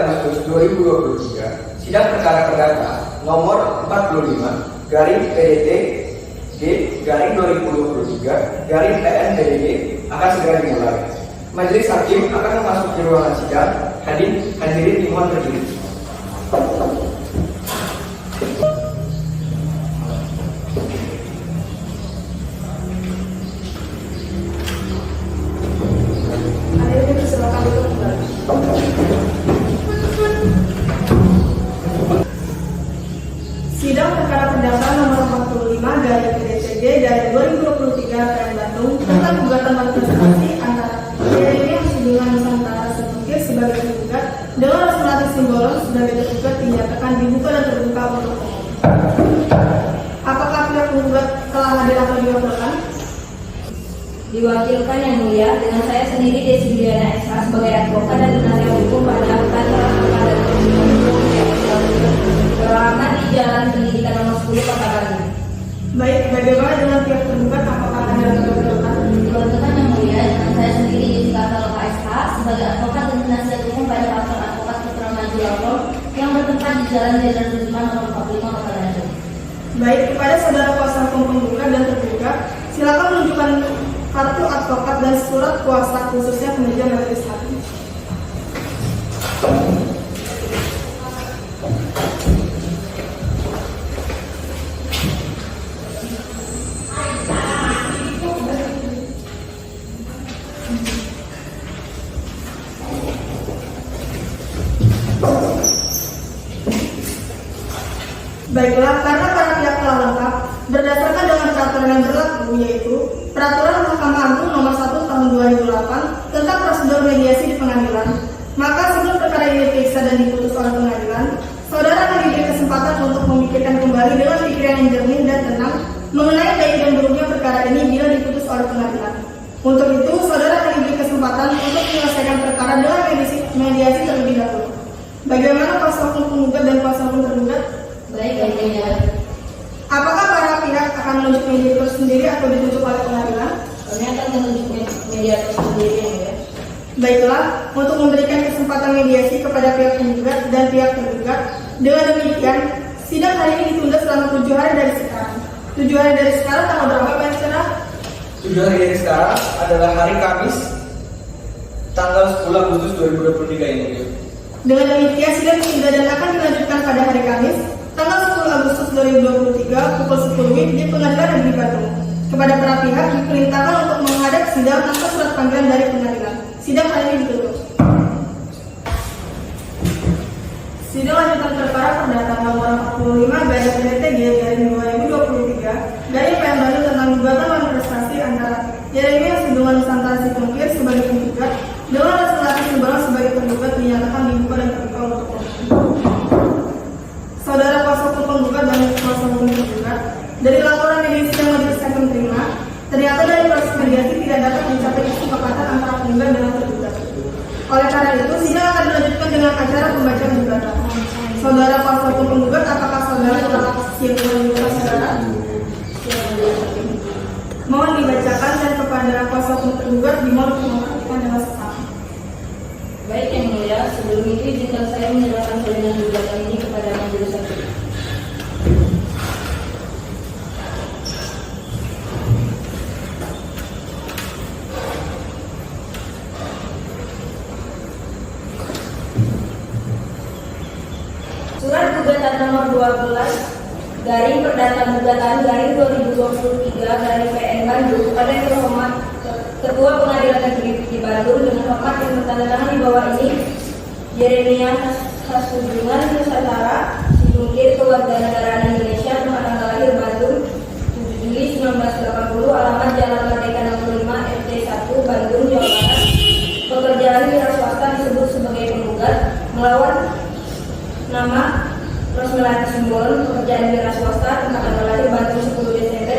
Agustus 2023, sidang perkara perdata nomor 45 garing PDT G garing 2023 garing PN PDG akan segera dimulai. Majelis Hakim akan memasuki ruangan sidang. Hadirin dimohon berdiri. Sidang perkara perdata nomor 45 garing PDTG garing 2023 PN Bandung tentang gugatan manifestasi antara Yeremia Husudingan Nusantara Sipungkir sebagai penggugat dengan Rosmelati Simbolon sebagai tergugat dinyatakan dibuka dan terbuka untuk umum. Apakah pihak penggugat telah hadir atau diwakilkan? Diwakilkan yang mulia dengan saya sendiri Desi Juliana SH sebagai advokat dan penasihat hukum pada perkara dan beralamat di Jalan Pendidikan nomor 10 Kota Bandung. Baik, bagaimana dengan pihak tergugat? Apakah hadir atau diwakilkan? Diwakilkan yang mulia dengan saya sendiri Jessica Saloka SH sebagai advokat dan penasihat hukum pada kantor advokat Putra Maju Lapor yang bertempat di Jalan Jenderal Sudirman nomor 45 Kota Bandung. Baik, kepada saudara kuasa hukum penggugat dan tergugat, silakan menunjukkan kartu advokat dan surat kuasa khususnya penunjukan majelis hakim. Baiklah, karena para pihak telah lengkap, berdasarkan dengan peraturan yang berlaku, yaitu Peraturan Mahkamah Agung Nomor 1 Tahun 2008 tentang prosedur mediasi di pengadilan, maka sebelum perkara ini diperiksa dan diputus oleh pengadilan, saudara akan diberi kesempatan untuk memikirkan kembali dengan pikiran yang jernih dan tenang mengenai baik dan buruknya perkara ini bila diputus oleh pengadilan. Untuk itu, saudara akan diberi kesempatan untuk menyelesaikan perkara dengan mediasi terlebih dahulu. Bagaimana kuasa hukum penggugat dan kuasa hukum tergugat? Baik. Apakah para pihak akan menunjuk mediator sendiri atau ditunjuk oleh pengadilan? Kami akan menunjuk mediator sendiri yang mulia. Baiklah, untuk memberikan kesempatan mediasi kepada pihak penggugat dan pihak tergugat, dengan demikian, sidang hari ini ditunda selama 7 hari dari sekarang. 7 hari dari sekarang tanggal berapa, Pak Saudara? 7 hari dari sekarang adalah hari Kamis tanggal 10 Agustus 2023 ini. Dengan demikian, sidang ditunda dan akan dilanjutkan pada hari Kamis tanggal 10 Agustus 2023 pukul 10 WIB di Pengadilan Negeri Bandung. Kepada para pihak diperintahkan untuk menghadap sidang tanpa surat panggilan dari pengadilan. Sidang hari ini ditutup. Sidang lanjutan perkara perdata nomor 45 garing PDTG garing 2023 garing PN Bandung tentang gugatan manifestasi antara Yeremia Husudingan Nusantara Sipungkir sebagai penggugat dengan Rosmelati Simbolon sebagai tergugat dinyatakan dibuka dan terbuka untuk umum. Saudara kuasa hukum penggugat dan kuasa hukum tergugat, dari laporan mediasi yang majelis hakim terima, ternyata dari proses mediasi tidak dapat mencapai kesepakatan antara penggugat dengan tergugat. Oleh karena itu, sidang akan dilanjutkan dengan acara pembacaan gugatan. Saudara kuasa hukum penggugat, apakah saudara telah siap menunjukkan saudara? Mohon dibacakan dan kepada kuasa hukum tergugat dimohon untuk memperhatikan dengan seksama. Baik yang mulia, sebelum itu izinkan saya menyerahkan salinan gugatan ini kepada majelis hakim. Surat gugatan nomor 12 garing perdata gugatan garing 2023 garing PN Bandung kepada yang terhormat Ketua Pengadilan Negeri di Bandung dengan hormat yang bertandatangan di bawah ini Yeremia Husudingan Nusantara Sipungkir kewarganegaraan Indonesia rumah tanggal lahir Bandung 7 Juli 1980 alamat Jalan Merdeka nomor 5 RT 1 Bandung Jawa Barat pekerjaan wira swasta disebut sebagai penggugat melawan nama Rosmelati Simbolon pekerjaan wira swasta tempat tanggal lahir Bandung 10 Desember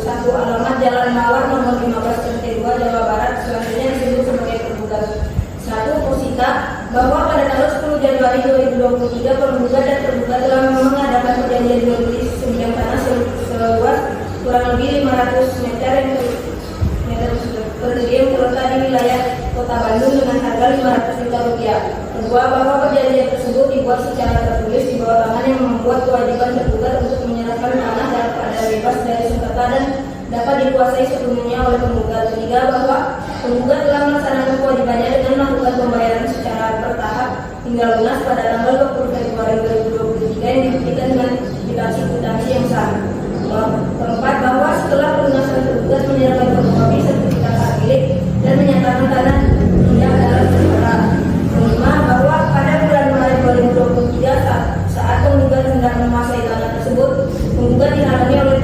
1981 alamat Jalan Mawar nomor 15 RT 2 Jawa Barat selanjutnya disebut sebagai penggugat. 1. Posita bahwa pada tanggal 10 Januari 2023 penggugat dan tergugat telah mengadakan perjanjian jual beli sebidang tanah seluas kurang lebih 500 meter persegi yang terletak di wilayah Kota Bandung dengan harga 500 juta rupiah. Kedua, bahwa perjanjian tersebut dibuat secara tertulis di bawah tangan yang membuat kewajiban tergugat untuk menyerahkan tanah dalam keadaan bebas dari sengketa dan dapat dikuasai sepenuhnya oleh penggugat. Ketiga, bahwa penggugat telah melaksanakan kewajibannya dengan melakukan pembayaran secara bertahap hingga lunas pada tanggal 20 Februari 2023 yang dibuktikan dengan kwitansi yang sah. Keempat, bahwa setelah pelunasan tergugat menyerahkan fotokopi sertifikat hak milik dan menyatakan tanah tidak dalam sengketa. Kelima, bahwa pada bulan Maret 2023 saat penggugat hendak menguasai tanah tersebut, penggugat dihalangi oleh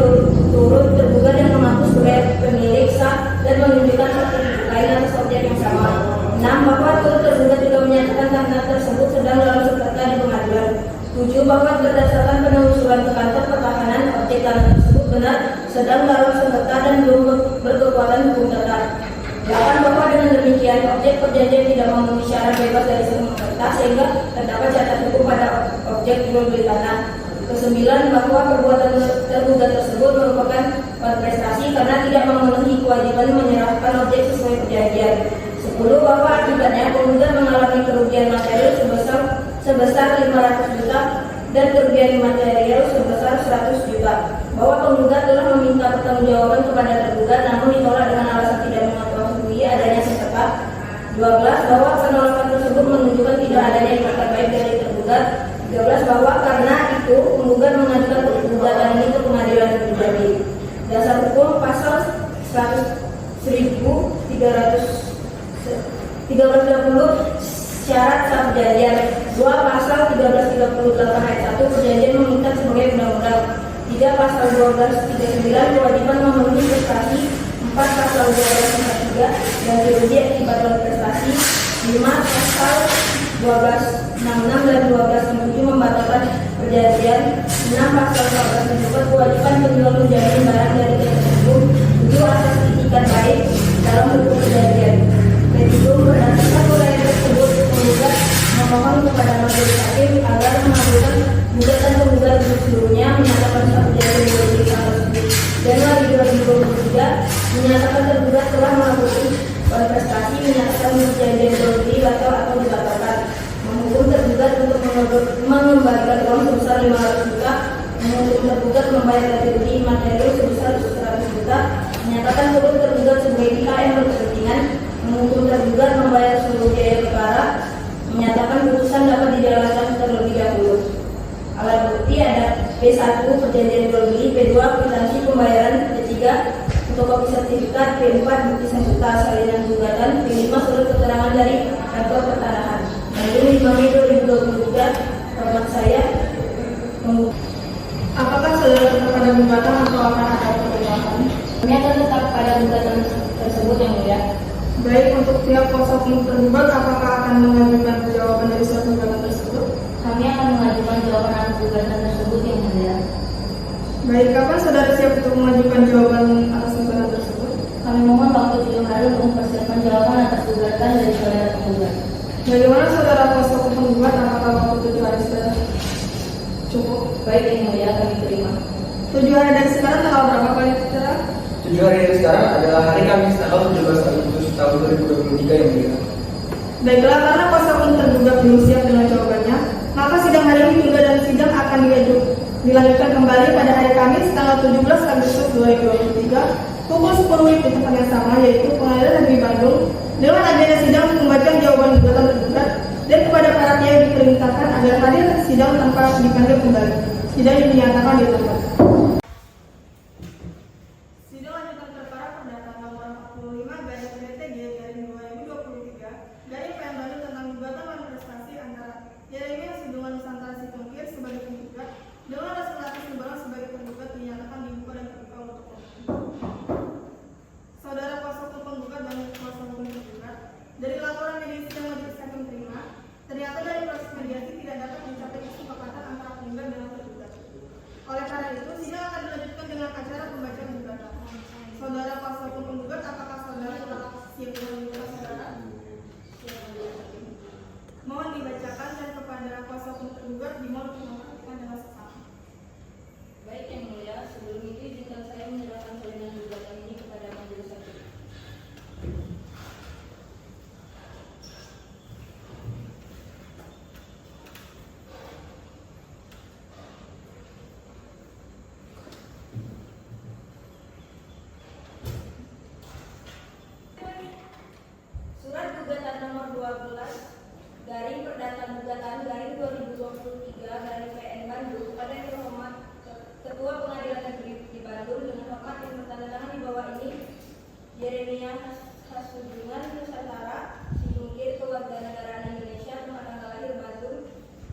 turut tergugat yang mengaku sebagai pemilik sah dan menunjukkan sertifikat lain atas objek yang sama. 6. Bahwa turut tergugat juga menyatakan tanah tersebut sedang dalam sengketa di pengadilan. 7. Bahwa berdasarkan penelusuran ke kantor pertahanan, objek tanah tersebut benar sedang dalam sengketa dan belum berkekuatan hukum tetap. 8. Bahwa dengan demikian objek perjanjian tidak memenuhi syarat bebas dari sengketa sehingga terdapat cacat hukum pada objek jual beli tanah. 9. Bahwa perbuatan tergugat tersebut merupakan prestasi karena tidak memenuhi kewajiban menyerahkan objek sesuai perjanjian. 10. Bahwa akibatnya penggugat mengalami kerugian material sebesar 500 juta dan kerugian material sebesar 100 juta. Bahwa penggugat telah meminta pertanggungjawaban kepada tergugat namun ditolak dengan alasan tidak mengetahui adanya sengketa. 12. Bahwa penolakan tersebut menunjukkan tidak adanya ikhtiar baik dari tergugat. 13. Bahwa karena itu penggugat mengajukan gugatan ini ke pengadilan negeri Jambi. Dasar hukum pasal 1320 syarat sah perjanjian. 2. Pasal 1338 ayat 1 perjanjian mengikat sebagai undang-undang. 3. Pasal 1239 kewajiban memenuhi prestasi. 4. Pasal 1243 ganti rugi akibat oleh prestasi. 5. Pasal 1266 dan 1267 membatalkan perjanjian. 6. Pasal 1474 kewajiban penjual menjamin barang dari tersebut. 7. Asas itikat baik dalam hukum perjanjian. Kedua, berdasarkan uraian tersebut, penggugat memohon kepada majelis hakim agar mengabulkan gugatan penggugat seluruhnya menyatakan sah perjanjian jual beli tanggal 10 Januari 2023 menyatakan tergugat telah melakukan prestasi menyatakan perjanjian jual beli batal atau dibatalkan, menghukum tergugat untuk mengembalikan uang sebesar 500 juta, menghukum tergugat membayar ganti rugi material sebesar 100 juta, menyatakan turut tergugat sebagai pihak yang berkepentingan, menghukum tergugat membayar seluruh biaya perkara, menyatakan putusan dapat dijalankan terlebih dahulu. Alat bukti ada P1 perjanjian jual beli, P2 kwitansi pembayaran, P3 fotokopi sertifikat, P4 bukti sengketa salinan gugatan, P5 surat keterangan dari kantor pertanahan. Ini 5 Mei 2023, hormat saya. Apakah saudara tetap pada gugatan atau akan ada perubahan? Kami akan tetap pada gugatan tersebut yang mulia. Baik, untuk pihak kuasa hukum tergugat, apakah akan mengajukan jawaban dari surat gugatan tersebut? Kami akan mengajukan jawaban atas gugatan tersebut yang mulia. Baik, kapan saudara siap untuk mengajukan jawaban atas gugatan tersebut? Kami mohon waktu 7 hari untuk mempersiapkan jawaban atas gugatan dari saudara penggugat. Bagaimana saudara kuasa hukum penggugat, apakah waktu 7 hari sudah cukup? Baik yang mulia, kami terima. 7 hari dari sekarang tanggal berapa kali saudara? 7 hari dari sekarang adalah hari Kamis tanggal 17 Agustus tahun 2023 yang mulia. Baiklah, karena kuasa hukum tergugat belum siap dengan jawabannya, maka sidang hari ini juga dan sidang akan dilanjutkan kembali pada hari Kamis tanggal 17 Agustus 2023 pukul 10 di tempat yang sama, yaitu Pengadilan Negeri Bandung, dengan agenda sidang membacakan jawaban gugatan tergugat dan kepada para pihak diperintahkan agar hadir ke sidang tanpa dipanggil kembali. Sidang ini dinyatakan ditutup. Sidang lanjutan perkara perdata nomor 45/PTG/2023 Bandung tentang gugatan lawan prestasi antara Yeremia Sudungan Nusantara Situngkir sebagai penggugat dengan Rasulati Sumbalang sebagai tergugat dinyatakan dibuka dan terbuka untuk umum. Saudara kuasa hukum penggugat dan kuasa hukum tergugat, dari laporan mediasi yang majelis hakim terima, ternyata dari proses mediasi tidak dapat mencapai kesepakatan antara penggugat dengan tergugat. Oleh karena itu, Jeremia Hasudungan Nusantara, si jungkir kewarganegaraan Indonesia, tempat tanggal lahir Bandung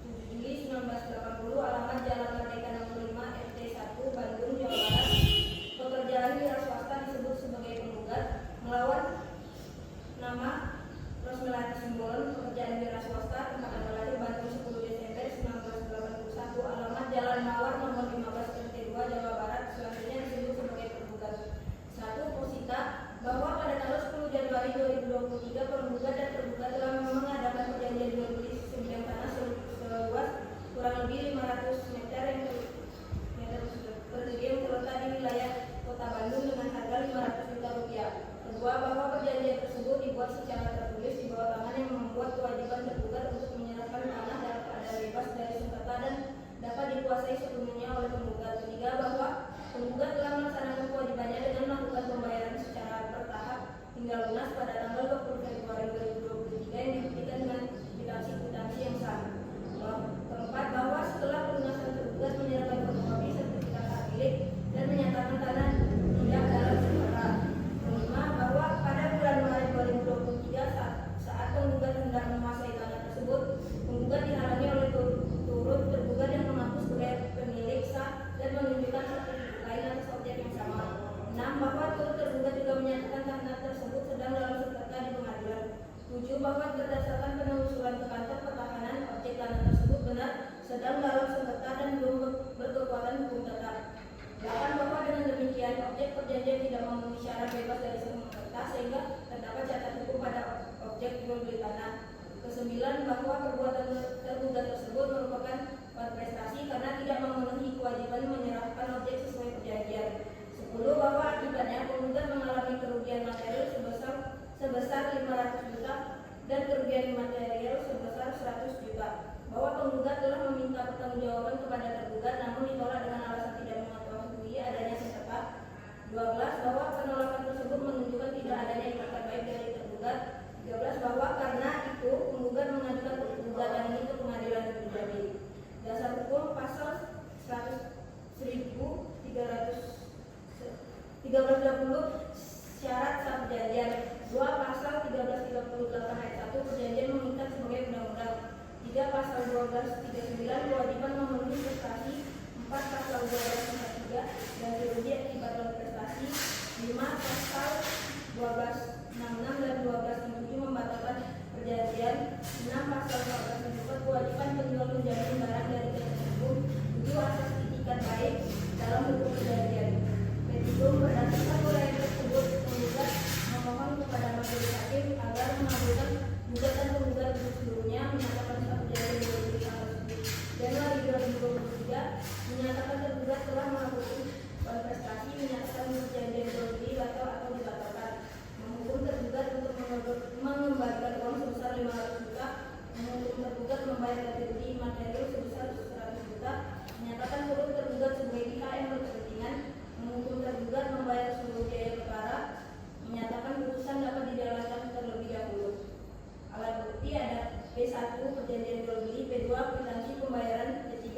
7 Juli 1980, alamat Jalan Merdeka nomor 5 RT 1 Bandung, Jawa Barat. Pekerjaan wira swasta disebut sebagai penggugat, melawan nama Rosmelati Simbolon. Pekerjaan wira swasta, tempat tanggal lahir Bandung 10 Desember 1981, alamat Jalan Mawar nomor 15 RT 2 Jawa Barat. Selanjutnya disebut sebagai penggugat. 1. Posita bahwa pada tanggal 10 Januari 2023 penggugat dan tergugat telah mengadakan perjanjian jual beli sebidang tanah seluas kurang lebih 500 meter persegi yang terletak di wilayah Kota Bandung dengan harga Rp500 juta. Kedua, bahwa perjanjian tersebut dibuat secara tertulis di bawah tangan yang membuat kewajiban tergugat untuk menyerahkan tanah dalam keadaan bebas dari sengketa dan dapat dikuasai sepenuhnya oleh penggugat. Ketiga, bahwa penggugat telah melaksanakan kewajibannya dengan melakukan pembayaran secara bertahap hingga lunas pada tanggal 20 Februari 2023 yang dibuktikan dengan kwitansi yang sah. Keempat, bahwa setelah pelunasan tergugat menyerahkan fotokopi sertifikat hak milik dan menyatakan tanah tidak dalam sengketa. Kelima, bahwa pada bulan Maret 2023 saat penggugat hendak menguasai tanah tersebut, penggugat dihalangi oleh turut tergugat yang mengaku sebagai pemilik sah dan menunjukkan sertifikat lain atas objek yang sama. 6. Bahwa turut tergugat juga menyatakan tanah tersebut sedang dalam sengketa di pengadilan. 7. Bahwa berdasarkan penelusuran ke kantor pertahanan, objek tanah tersebut benar sedang dalam sengketa dan belum berkekuatan hukum tetap. 8. Bahwa dengan demikian objek perjanjian tidak memenuhi syarat bebas dari sengketa sehingga terdapat cacat hukum pada objek jual beli tanah. 9. Bahwa perbuatan tergugat tersebut merupakan prestasi karena tidak memenuhi kewajiban menyerahkan objek sesuai perjanjian. 10. Bahwa akibatnya penggugat mengalami kerugian material sebesar 500 juta dan kerugian material sebesar 100 juta. Bahwa penggugat telah meminta pertanggungjawaban kepada tergugat namun ditolak dengan alasan tidak mengetahui adanya sengketa. 12. Bahwa penolakan tersebut menunjukkan tidak adanya ikatan baik dari tergugat. 13. Bahwa karena itu penggugat mengajukan gugatan ini ke pengadilan negeri Jambi. Dasar hukum pasal 1320 syarat sah perjanjian. 2. Pasal 1338 ayat 1 perjanjian mengikat sebagai undang-undang. 3. Pasal 1239 kewajiban memenuhi prestasi. 4. Pasal 1243 dan rugi akibat prestasi. 5. Pasal 1266 dan 1267 membatalkan perjanjian. 6. Pasal 1474 kewajiban penjual menjamin barang dari tersebut. 7. Asas itikat baik dalam hukum perjanjian. Petitum berdasarkan uraian tersebut, penggugat memohon kepada majelis hakim agar mengabulkan gugatan penggugat seluruhnya menyatakan sah perjanjian jual beli tanah tersebut. Januari 2023 menyatakan tergugat telah melakukan prestasi, menyatakan perjanjian jual beli batal atau dibatalkan, menghukum tergugat untuk mengembalikan uang sebesar 500 juta, menghukum tergugat membayar ganti rugi material sebesar 100 juta, menyatakan turut tergugat sebagai pihak yang berkepentingan, menghukum tergugat membayar seluruh biaya perkara, menyatakan putusan dapat dijalankan terlebih dahulu. Alat bukti ada P1 perjanjian jual beli, P2 kwitansi pembayaran, P3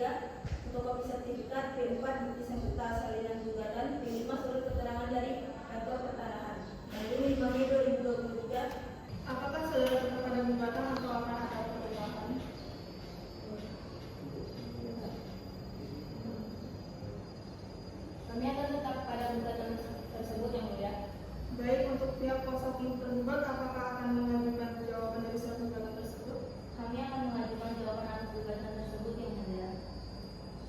fotokopi sertifikat, P4 bukti sengketa salinan gugatan, P5 surat keterangan dari kantor pertanahan. Ini 5 Mei 2023. Apakah saudara tetap pada gugatan atau akan ada perubahan? Kami akan tetap pada gugatan tersebut yang mulia. Baik, untuk pihak kuasa hukum tergugat, apakah akan mengajukan jawaban dari surat gugatan tersebut? Kami akan mengajukan jawaban atas gugatan tersebut yang mulia.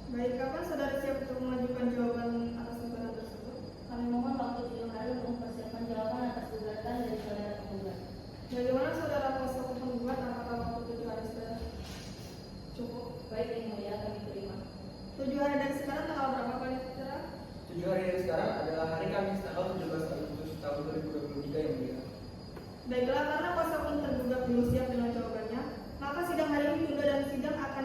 Baik, kapan saudara siap untuk mengajukan jawaban atas gugatan tersebut? Kami mohon waktu 7 hari untuk mempersiapkan jawaban atas gugatan dari saudara penggugat. Bagaimana saudara kuasa hukum penggugat, apakah waktu 7 hari sudah cukup? Baik yang mulia, kami terima. 7 hari dari sekarang tanggal berapa kali saudara? 7 hari dari sekarang adalah hari Kamis tanggal 17 Agustus tahun 2023 yang mulia. Baiklah, karena kuasa hukum tergugat belum siap dengan jawabannya, maka sidang hari ini ditunda dan sidang akan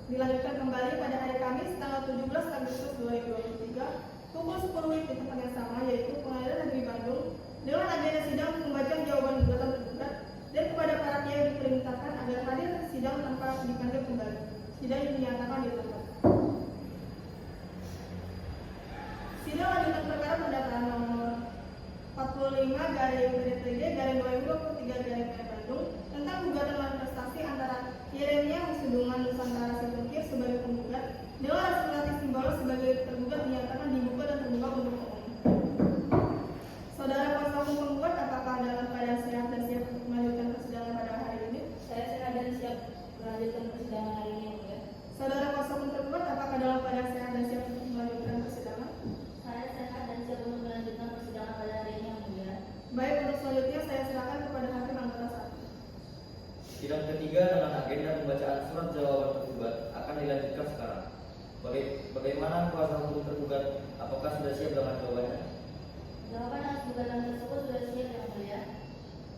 dilanjutkan kembali pada hari Kamis tanggal 17 Agustus 2023 pukul 10 di tempat yang sama, yaitu Pengadilan Negeri Bandung, dengan agenda sidang pembacaan jawaban gugatan tergugat dan kepada para pihak yang diperintahkan agar hadir sidang tanpa dipanggil kembali. Sidang dinyatakan ditutup. Sidang lanjutan perkara perdata nomor 45 25/PDTG/2023 Bandung tentang gugatan manifestasi antara Yeremia Husuduman Nusantara Sipengkir sebagai penggugat dengan Rasulati Simbolo sebagai tergugat dinyatakan dibuka dan terbuka untuk umum. Saudara kuasa hukum penggugat, apakah dalam keadaan sehat dan siap untuk melanjutkan persidangan pada hari ini? Saya sehat dan siap melanjutkan persidangan hari ini, Yang Mulia. Saudara kuasa hukum tergugat, apakah dalam keadaan sehat dan siap untuk melanjutkan persidangan? Saya sehat dan siap untuk melanjutkan persidangan pada hari ini, Yang Mulia. Baik, untuk selanjutnya saya silakan kepada hakim anggota 1. Sidang ketiga dengan agenda pembacaan surat jawaban tergugat akan dilanjutkan sekarang. Bagaimana kuasa hukum tergugat? Apakah sudah siap dengan jawabannya? Jawaban atas gugatan tersebut sudah siap, Yang Mulia.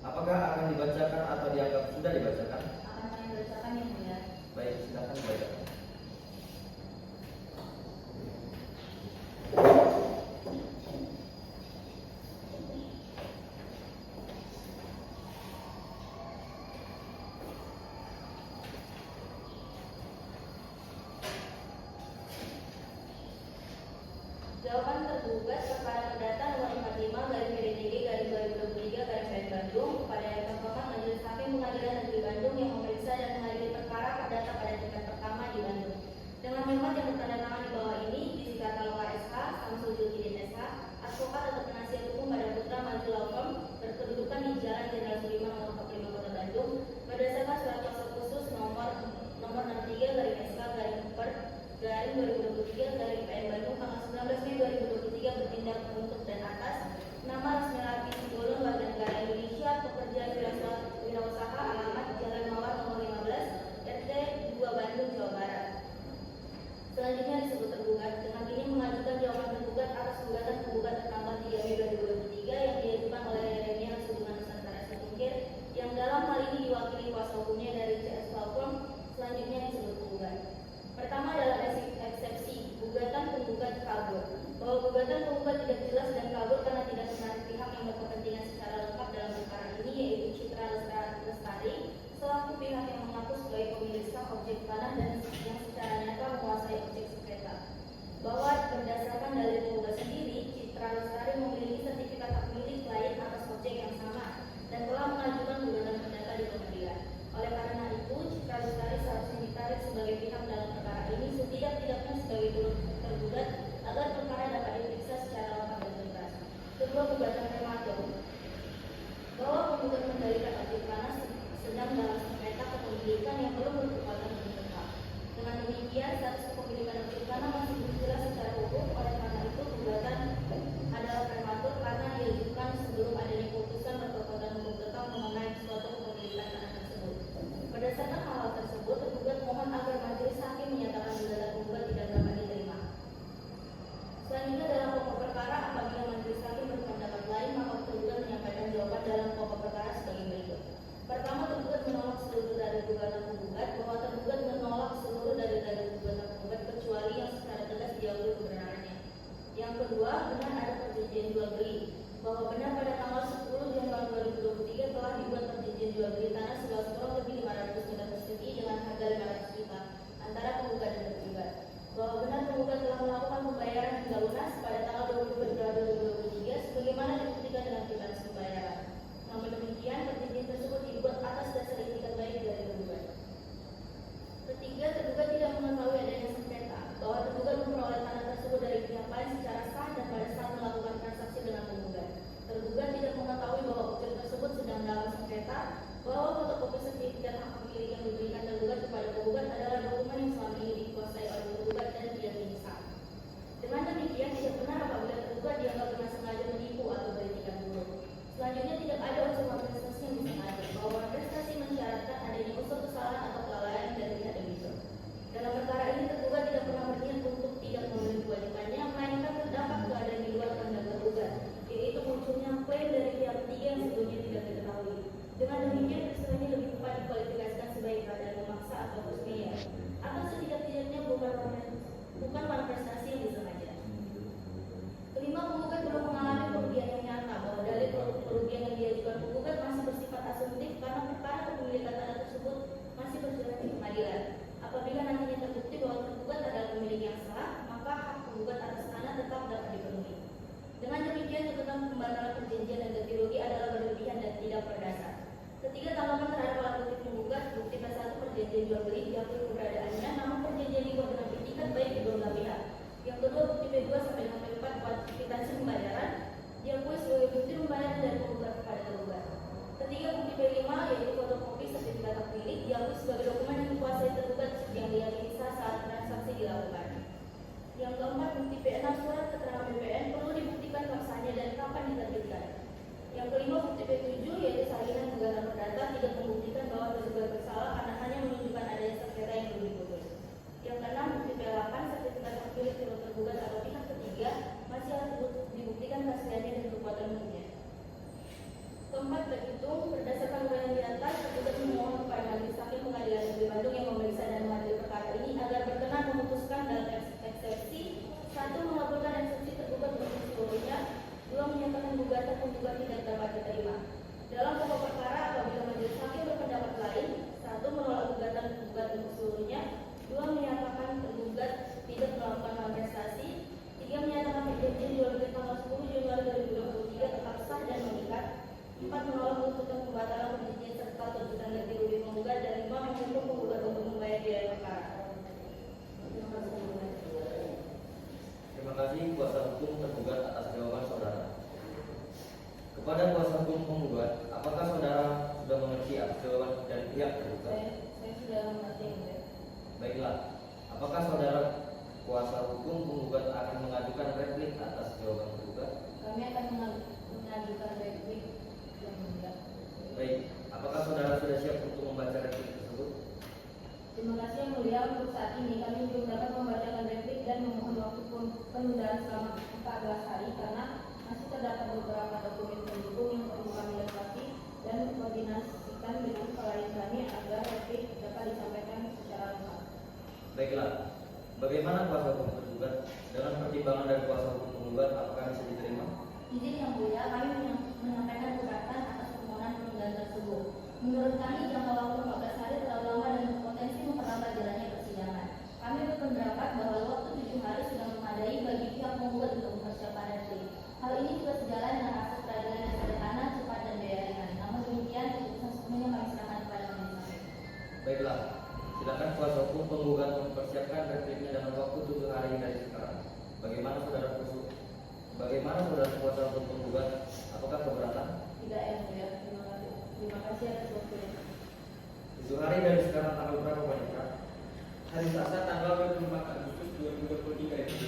Apakah akan dibacakan atau dianggap sudah dibacakan? Akan kami bacakan, Yang Mulia. Baik, silakan dibacakan. Jawaban tergugat perkara perdata nomor 45/PDTG/2023 Bandung kepada yang terhormat Majelis Hakim Pengadilan Negeri Bandung yang memeriksa dan mengadili perkara perdata pada tingkat pertama di Bandung. Dengan hormat yang bertanda tangan di bawah ini, disingkat Loka SH, Samsul Julkidin SH, advokat atau penasihat hukum pada Putra Maju Law Firm, berkedudukan di Jalan Jenderal Sudirman nomor 45 Kota Bandung, berdasarkan surat kuasa khusus nomor 63/SK/Per/2023/PN Bandung tanggal 19 Mei 2023 bertindak untuk dan atas nama Rasmiati Simbolon warga negara Indonesia, pekerja wirausaha, alamat Jalan Mawar nomor 15, RT 2 Bandung, Jawa Barat. Selanjutnya disebut tergugat. Dengan ini mengajukan jawaban tergugat atas gugatan penggugat tanggal 3 Mei 2023 yang diajukan oleh Yeremia Husuduman Nusantara Sipengkir yang dalam hal ini diwakili kuasa hukumnya dari CS Law Firm. Selanjutnya disebut penggugat. Pertama adalah eksepsi gugatan penggugat kabur, bahwa gugatan penggugat tidak jelas dan kabur karena tidak menarik pihak yang berkepentingan secara lengkap dalam perkara ini, yaitu Citra Lestari selaku pihak yang mengaku sebagai pemilik sah objek tanah dan yang secara nyata menguasai objek sengketa. Bahwa berdasarkan dalil penggugat sendiri, Citra Lestari memiliki sertifikat hak milik lain atas objek yang sama dan telah mengajukan gugatan perdata di pengadilan. Oleh karena itu, Citra Lestari seharusnya ditarik sebagai pihak dalam perkara ini, setidak-tidaknya sebagai turut tergugat agar perkara dapat diperiksa secara lengkap dan tuntas. Kedua, gugatan prematur, bahwa penggugat mendalilkan objek tanah sedang dalam sengketa kepemilikan yang belum berkekuatan hukum tetap. Dengan demikian, status kepemilikan objek tanah masih belum jelas secara hukum. Oleh karena itu, gugatan adalah prematur karena diajukan sebelum adanya putusan berkekuatan hukum tetap mengenai suatu kepemilikan tanah tersebut. Berdasarkan hal tersebut, tergugat mohon agar majelis hakim menyatakan gugatan penggugat tidak dapat diterima. Selanjutnya dalam pokok perkara, apabila majelis hakim berpendapat lain, maka tergugat menyampaikan jawaban dalam pokok perkara sebagai berikut. Pertama, tergugat menolak seluruh dari gugatan penggugat, bahwa tergugat menolak seluruh dari gugatan penggugat kecuali yang secara tegas diakui kebenarannya. Yang kedua, benar ada perjanjian jual beli, bahwa benar pada tanggal 10 Januari 2023 telah dibuat perjanjian jual beli tanah seluas kurang lebih 500 meter persegi dengan harga 500 juta antara penggugat dan tergugat. Bahwa benar penggugat telah melakukan pembayaran hingga lunas pada tanggal 20 Februari 2023 sebagaimana dibuktikan dengan kwitansi pembayaran. Namun demikian, perjanjian tersebut dibuat atas dasar itikat baik dari tergugat. Ketiga, tergugat tidak mengetahui adanya sengketa, bahwa tergugat memperoleh tanah tersebut dari pihak lain secara sah dan pada saat melakukan transaksi dengan penggugat. Tergugat tidak mengetahui bahwa objek tersebut sedang dalam sengketa, bahwa fotokopi sertifikat hak milik yang diberikan tergugat kepada penggugat adalah dokumen yang selama ini dikuasai oleh tergugat dan tidak bisa. Dengan demikian, tidak benar apabila tergugat dianggap dengan sengaja menipu atau beretikat buruk. Selanjutnya, tidak ada unsur prestasi yang disengaja, bahwa prestasi mensyaratkan adanya unsur kesalahan atau kelalaian dari pihak debitur. Dalam perkara ini, tergugat tidak pernah berniat untuk tidak memenuhi kewajibannya, melainkan terdapat keadaan di luar kehendak tergugat, yaitu munculnya klaim dari pihak ketiga yang sebelumnya tidak diketahui. Dengan demikian, peristiwa ini lebih tepat dikualifikasikan sebagai keadaan memaksa atau bersedia, atau setidak-tidaknya bukan manifestasi yang disengaja. Kelima, penggugat belum mengalami kerugian yang nyata, bahwa dalil kerugian yang diajukan penggugat masih bersifat asumtif karena perkara kepemilikan tanah tersebut masih berjalan di pengadilan. Apabila nantinya terbukti bahwa tergugat adalah pemilik yang sah, maka hak penggugat atas tanah tetap dapat dipenuhi. Dengan demikian, Selanjutnya tentang pembatalan perjanjian dan ganti rugi adalah berlebihan dan tidak berdasar. Ketiga, tanggapan terhadap alat bukti penggugat. Bukti satu perjanjian jual beli diakui keberadaannya, namun perjanjian dibuat dengan itikat baik kedua belah pihak. Yang kedua, bukti P2 sampai dengan P4 kuitansi pembayaran diakui sebagai bukti pembayaran dari penggugat kepada tergugat. Ketiga, bukti P5 yaitu fotokopi sertifikat hak milik diakui sebagai dokumen yang dikuasai tergugat yang diyakini sah saat transaksi dilakukan. Yang keempat, bukti P6 surat keterangan BPN perlu dibuktikan keabsahannya dan kapan diterbitkan. Yang kelima, bukti P7 yaitu salinan gugatan perdata tidak membuktikan bahwa tergugat bersalah karena hanya menunjukkan adanya sengketa yang belum diputus. Yang keenam, bukti P8 sertifikat hak milik tergugat atau pihak ketiga masih harus dibuktikan keasliannya dan kekuatan hukumnya. Keempat, berhitung berdasarkan uraian di atas, tergugat memohon kepada Majelis Hakim Pengadilan Negeri Bandung yang memeriksa dan mengadili perkara ini agar berkenan memutuskan dalam eksepsi 1. Mengabulkan eksepsi tergugat untuk seluruhnya. 2. Menyatakan gugatan penggugat tidak dapat diterima. Dalam pokok perkara, apabila Majelis Hakim berpendapat lain, 1. Menolak gugatan penggugat untuk seluruhnya. 2. Menyatakan tergugat tidak melakukan malprestasi. 3. Menyatakan perjanjian jual beli tanggal 10 Januari 2023 tetap sah dan mengikat. 4. Menolak tuntutan pembatalan perjanjian serta tuntutan ganti rugi penggugat. Dan 5. Menghukum penggugat untuk membayar biaya perkara. Terima kasih kuasa hukum tergugat atas jawaban saudara. Kepada kuasa hukum penggugat, apakah saudara sudah mengerti atas jawaban dari pihak tergugat? Saya sudah mengerti. Baiklah, apakah saudara kuasa hukum penggugat akan mengajukan replik atas jawaban tergugat? Kami akan mengajukan replik yang mulia. Baik, apakah saudara sudah siap untuk membaca replik tersebut? Terima kasih yang mulia. Untuk saat ini kami belum dapat membacakan replik dan memohon waktu penundaan selama 14 hari karena masih terdapat beberapa dokumen pendukung yang perlu kami lengkapi dan koordinasikan dengan klien kami agar replik dapat disampaikan secara lengkap. Baiklah, bagaimana kuasa hukum tergugat? Dengan pertimbangan dari kuasa hukum penggugat, apakah bisa diterima? Izin yang mulia, kami menyampaikan keberatan atas permohonan penundaan tersebut. Menurut kami, jangka waktu 14 hari terlalu lama dan berpotensi memperlambat jalannya persidangan. Kami berpendapat bahwa waktu 7 hari sudah memadai bagi pihak penggugat untuk mempersiapkan replik. Hal ini juga sejalan dengan asas peradilan yang sederhana, cepat dan biaya ringan. Namun demikian, keputusan sepenuhnya kami serahkan kepada majelis hakim. Baiklah, silakan kuasa hukum penggugat mempersiapkan repliknya dalam waktu 7 hari dari sekarang. Bagaimana saudara kuasa hukum penggugat? Apakah keberatan? Tidak, yang mulia. Terima kasih atas waktunya. 7 hari dari sekarang tanggal berapa wanita? Hari Selasa tanggal 24 Agustus 2023 itu.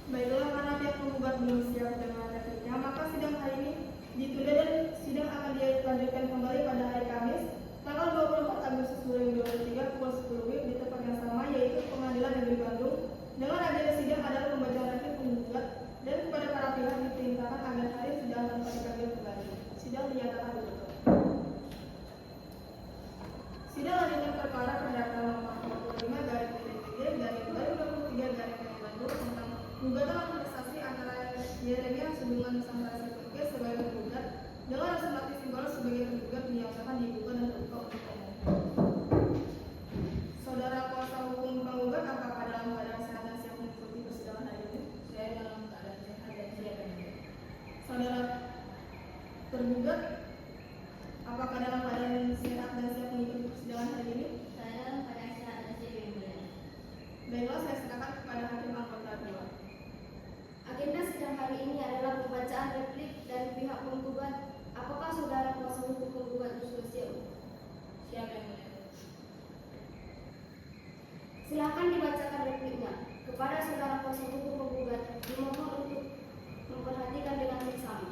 Baiklah, karena pihak penggugat belum siap dengan repliknya, maka sidang hari ini ditunda dan sidang akan dilanjutkan kembali pada hari Kamis, tanggal 24 Agustus 2023 pukul 10 WIB di tempat yang sama, yaitu Pengadilan Negeri Bandung. Dengan agenda sidang adalah pembacaan replik penggugat dan kepada para pihak diperintahkan agar hari sidang dapat dipanggil kembali. Sidang dinyatakan ditutup. Sidang lanjutan perkara perdata nomor 45 garing Bandung tentang gugatan prestasi antara Yeremia Sudungan Nusantara Sekuke sebagai penggugat dengan Rasmati Simbol sebagai tergugat dinyatakan dibuka dan terbuka untuk umum. Saudara kuasa hukum penggugat, apakah dalam keadaan sehat dan siap mengikuti persidangan hari ini? Saya dalam keadaan sehat dan siap. Saudara tergugat, apakah dalam keadaan sehat dan siap mengikuti persidangan hari ini? Saya dalam keadaan sehat dan siap, yang mulia. Baiklah, saya serahkan kepada hakim anggota 2. Agenda sidang hari ini adalah pembacaan replik dari pihak penggugat. Apakah saudara kuasa hukum penggugat sudah siap? Siap, yang mulia. Silakan dibacakan repliknya. Kepada saudara kuasa hukum penggugat, dimohon untuk memperhatikan dengan seksama.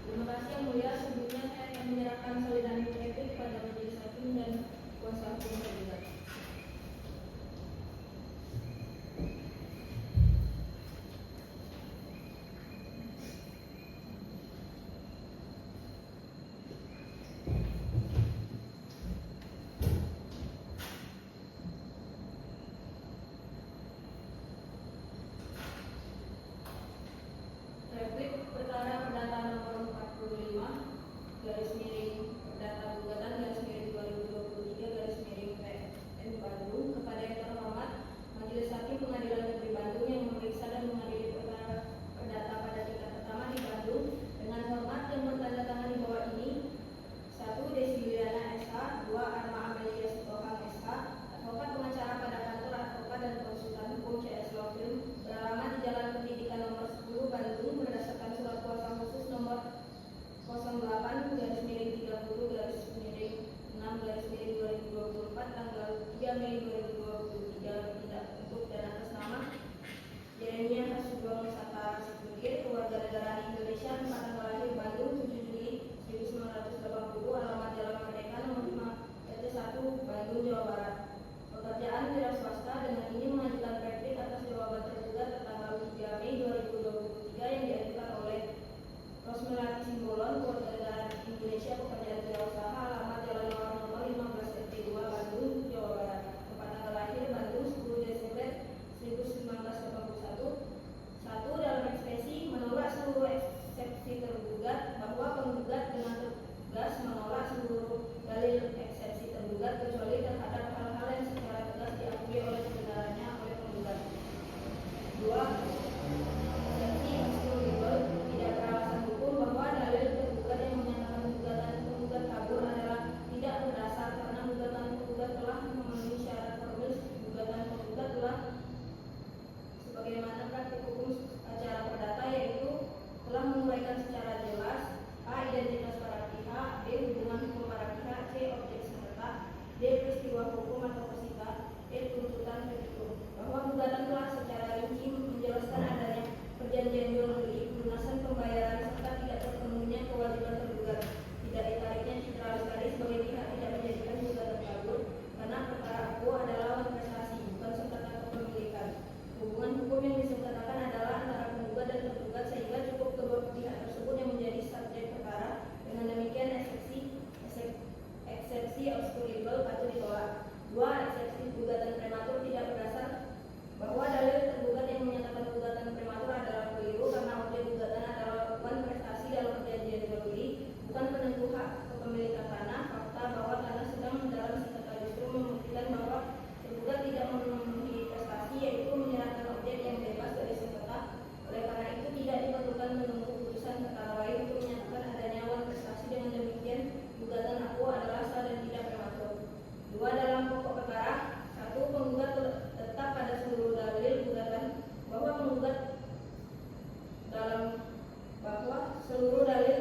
Terima kasih yang mulia. Sebelumnya saya akan menyerahkan salinan replik kepada majelis hakim dan kuasa hukum penggugat. Replik perkara perdata nomor 45 garis miring perdata gugatan garis miring 2023 garis miring PN 08 garis miring 30 garis miring 6 garis miring 2024 tanggal 3 Mei 2023 tidak untuk dan atas nama Jeremia Hasubang Nusantara Sikukir, keluarga negara Indonesia, tempat tanggal lahir Bandung 7 Juli 1980, alamat Jalan Merdeka nomor 5 RT 1 Bandung, Jawa Barat. Pekerjaan wira swasta dengan ini mengajukan replik atas jawaban tergugat tanggal 3 Mei 2023 yang diajukan oleh Rosmelati Simbolon, keluarga negara Indonesia, pekerjaan wirausaha, alamat Jalan Mawar nomor 15 RT 2 Bandung, Jawa Barat. Tempat tanggal lahir Bandung 10 Desember 1981. Satu, dalam ekspresi menolak seluruh eksepsi tergugat bahwa penggugat dengan tegas menolak seluruh dalil eksepsi tergugat kecuali terhadap hal-hal yang secara tegas diakui oleh kebenarannya oleh penggugat. Dua, eksepsi excludable tidak beralasan hukum bahwa dalil tergugat yang menyatakan gugatan penggugat kabur adalah tidak berdasar karena gugatan penggugat telah memenuhi syarat formil. Gugatan penggugat telah sebagaimana praktik hukum acara perdata, yaitu telah menguraikan secara jelas a. identitas para pihak, b. hubungan hukum para pihak, c. objek sengketa, d. peristiwa hukum atau persita, e. tuntutan petitum. Bahwa gugatan telah secara rinci menjelaskan adanya perjanjian jual beli, pelunasan pembayaran serta tidak terpenuhinya kewajiban tergugat, tidak ditariknya citra lestari sebagai pihak tidak menjadikan gugatan kabur karena perkara aku adalah prestasi bukan sengketa kepemilikan. Hubungan hukum yang disengketakan adalah antara penggugat dan tergugat sehingga cukup kedua pihak tersebut yang menjadi subjek perkara. Dengan demikian eksepsi excludable patut ditolak. Dua, eksepsi gugatan prematur tidak berdasar bahwa dalil tergugat yang menyatakan gugatan prematur adalah keliru karena objek gugatan adalah bukan prestasi dalam perjanjian jual beli, bukan penentu hak kepemilikan tanah. Fakta bahwa tanah sedang dalam sengketa justru membuktikan bahwa tergugat tidak memenuhi prestasi, yaitu menyerahkan objek yang bebas dari sengketa. Oleh karena itu tidak diperlukan menunggu putusan perkara lain untuk menyatakan adanya awan prestasi. Dengan demikian gugatan aku adalah sah dan tidak prematur. Dua, dalam pokok perkara, satu, penggugat tetap pada seluruh dalil gugatan bahwa penggugat seluruh dalil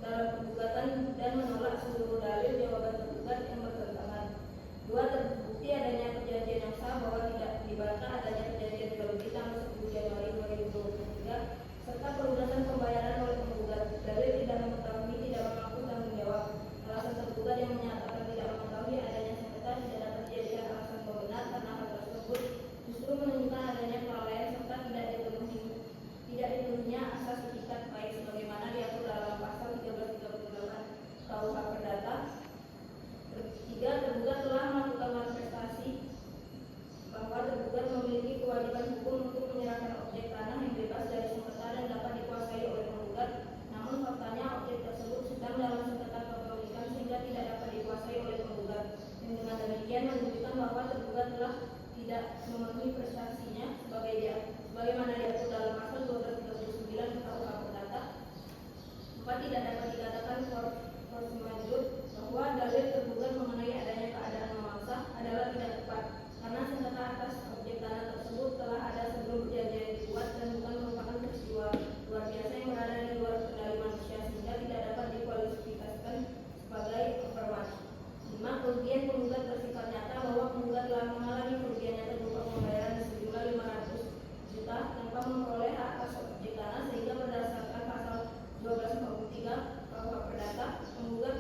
dalam gugatan dan menolak seluruh dalil jawaban tergugat yang bertentangan. Dua, terbukti adanya perjanjian yang sah bahwa tidak dibantah adanya perjanjian jual beli tanggal 10 Januari 2023 serta pelunasan pembayaran oleh penggugat. Dalil tidak mengetahui, tidak mengaku tanggung jawab. Alasan tergugat yang menyatakan tidak mengetahui adanya sengketa tidak dapat dijadikan alasan pembenar karena hal tersebut justru menunjukkan adanya kelalaian serta tidak dipenuhinya asas etikat baik sebagaimana diatur dalam pasal 1338 KUH Perdata. Tiga, tergugat telah melakukan manifestasi bahwa tergugat memiliki kewajiban hukum untuk menyerahkan objek tanah yang bebas dari sengketa dan dapat dikuasai oleh penggugat. Namun faktanya objek tersebut sedang dalam sengketa kepemilikan sehingga tidak dapat dikuasai oleh penggugat. Dan dengan demikian menunjukkan bahwa tergugat telah tidak memenuhi prestasinya sebagaimana diatur dalam pasal 1239 KUH Perdata. Empat, tidak dapat dikatakan force majeure bahwa dalil tergugat mengenai adanya keadaan memaksa adalah tidak tepat karena sengketa atas objek tanah tersebut telah ada sebelum perjanjian dibuat dan bukan merupakan peristiwa luar biasa yang berada di luar kendali manusia sehingga tidak dapat dikualifikasikan sebagai informasi. 5, kerugian penggugat bersifat nyata bahwa penggugat telah mengalami kerugian nyata berupa pembayaran sejumlah 500 juta tanpa memperoleh hak atas objek tanah sehingga berdasarkan pasal 1243 KUH Perdata penggugat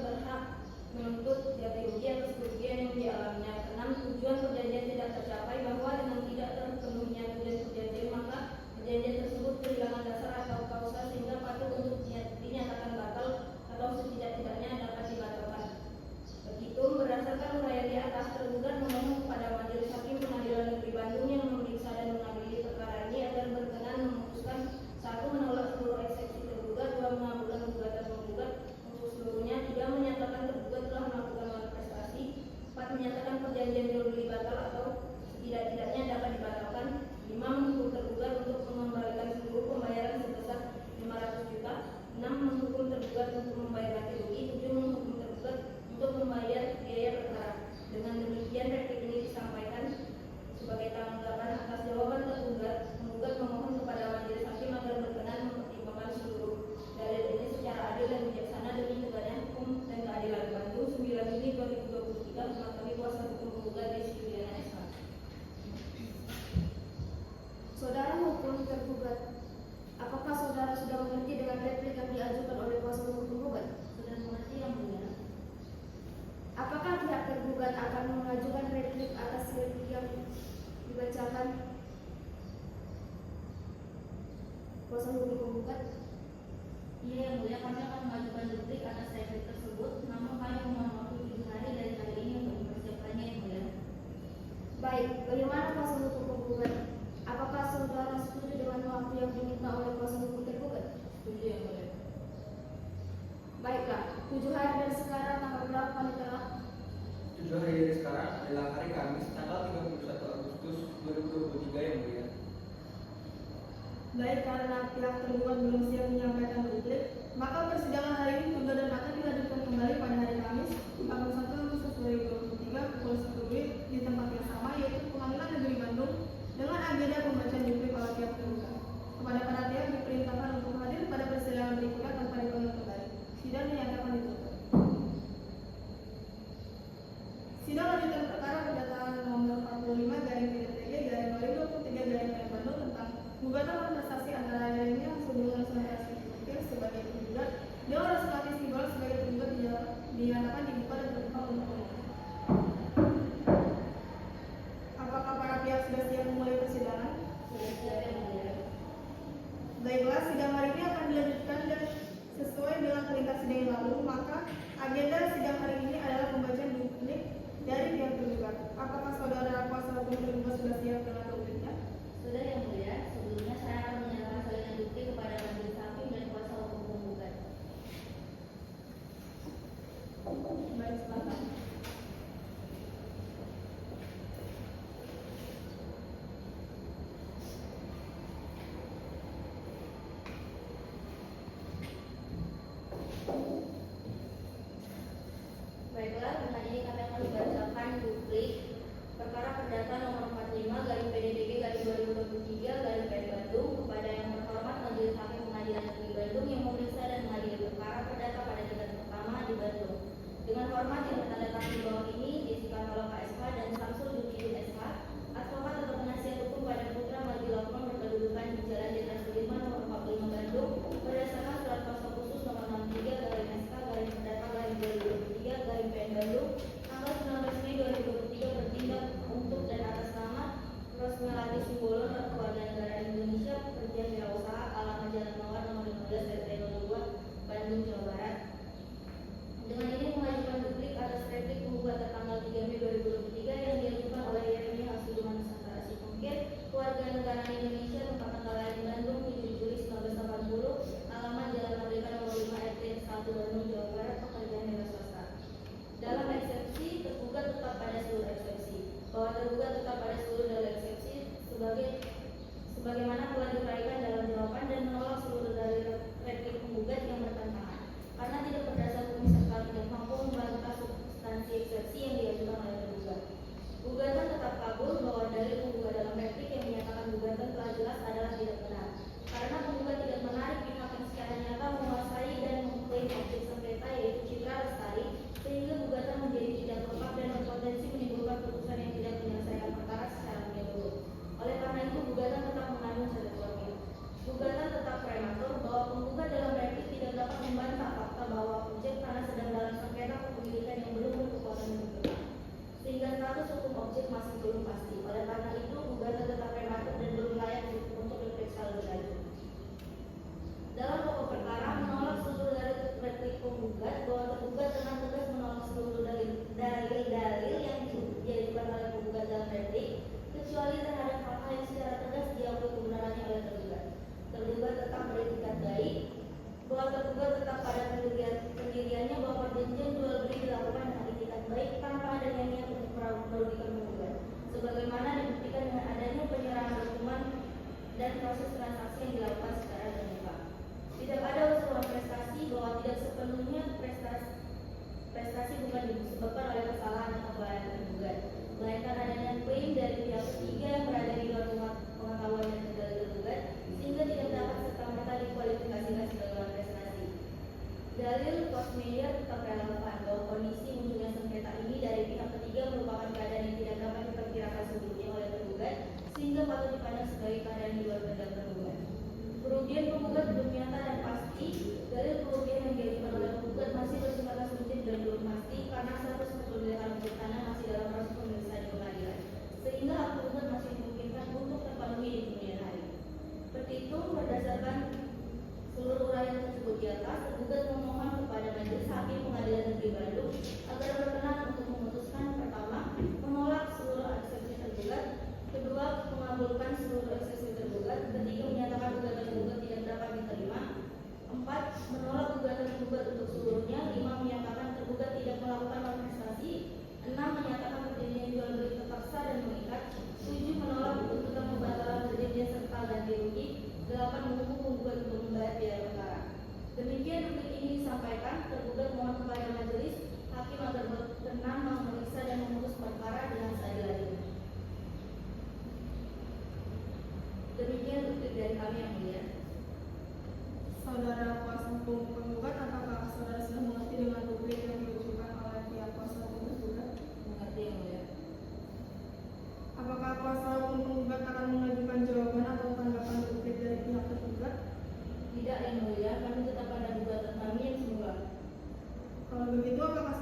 7 hari dari sekarang tanggal berapa Panitera? 7 hari dari sekarang adalah hari Kamis tanggal 31 Agustus 2023 yang mulia. Baik, karena pihak tergugat belum siap menyampaikan duplik, maka persidangan hari ini tunda dan akan dilanjutkan kembali pada hari Kamis 41 Agustus 2023 pukul 10 WIB di tempat yang sama, yaitu Pengadilan Negeri Bandung, dengan agenda pembacaan duplik oleh pihak tergugat. Kepada para pihak diperintahkan untuk hadir pada persidangan berikutnya tanpa dipanggil kembali. Sidang dinyatakan ditutup. Sidang lanjutan perkara perdata nomor 45 garing PDTG garing 2023 garing PN Bandung tentang gugatan kontestasi antara lainnya hubungan konsentrasi fikir sebagai penggugat dengan Rosmati Simbol sebagai penggugat dinyatakan dibuka dan terbuka untuk umum. Apakah para pihak sudah siap memulai persidangan? Sudah siap yang mulia. Baiklah, sidang hari ini akan dilanjutkan dan sesuai dengan perintah sidang yang lalu, maka agenda sidang hari ini adalah pembacaan duplik dari pihak tergugat. Apakah saudara kuasa hukum tergugat sudah siap dengan dupliknya? Sudah yang mulia, sebelumnya saya akan menyerahkan salinan duplik kepada majelis hakim dan kuasa hukum penggugat. Baik, silakan. Baiklah, dengan ini kami akan membacakan duplik perkara perdata nomor 45 garing PDTG garing 2023 garing PN Bandung kepada yang terhormat Majelis Hakim Pengadilan Negeri Bandung yang memeriksa dan mengadili perkara perdata pada tingkat pertama di Bandung. Dengan hormat yang bertanda di bawah ini diisikan oleh KSH dan Samsul Jukidin SH, advokat atau penasihat hukum pada Putra Maju Lampung berkedudukan di Jalan Jenderal Sudirman nomor 45 Bandung berdasarkan surat kuasa khusus nomor 63 garing SK garing perdata garing 2023 garing PN Bandung tanggal 19 Mei 2023 bertindak untuk dan atas nama Rosmelati Simbolo Warga Negara Indonesia pekerja wirausaha alamat Jalan Mawar nomor 15 RT 02 Bandung Jawa Barat. Dengan ini mengajukan duplik atas replik penggugat tanggal 3 Mei 2023 yang diajukan oleh Yeremia Hasiduman Nusantara Sipungkir, warga negara Indonesia tempat tanggal lahir Bandung 7 Juli 1980, alamat Jalan Merdeka nomor 5 RT 1 Bandung Jawa Barat, pekerjaan wira swasta. Dalam eksepsi, tergugat tetap pada seluruh eksepsi, bahwa tergugat tetap pada seluruh dalil eksepsi sebagaimana telah diuraikan dalam jawaban dan menolak seluruh dalil replik penggugat yang bertentangan karena tidak berdasar hukum serta tidak mampu membantah substansi eksepsi yang diajukan oleh tergugat. Gugatan tetap kabul bahwa dalil penggugat dalam replik yang menyatakan gugatan telah jelas adalah tidak benar karena penggugat tidak menarik pihak yang secara nyata menguasai dan mengklaim objek sengketa yaitu Citra Lestari sehingga gugatan menjadi tidak lengkap dan berpotensi menimbulkan putusan yang tidak menyelesaikan perkara secara menyeluruh. Oleh karena itu gugatan tetap mengandung syarat formil. Gugatan tetap prematur bahwa penggugat dalam replik tidak dapat membantah fakta bahwa objek karena sedang dalam sengketa kepemilikan yang belum berkekuatan hukum sehingga status hukum objek masih belum pasti. Oleh karena itu gugatan tetap prematur dan belum layak untuk diperiksa lebih lanjut.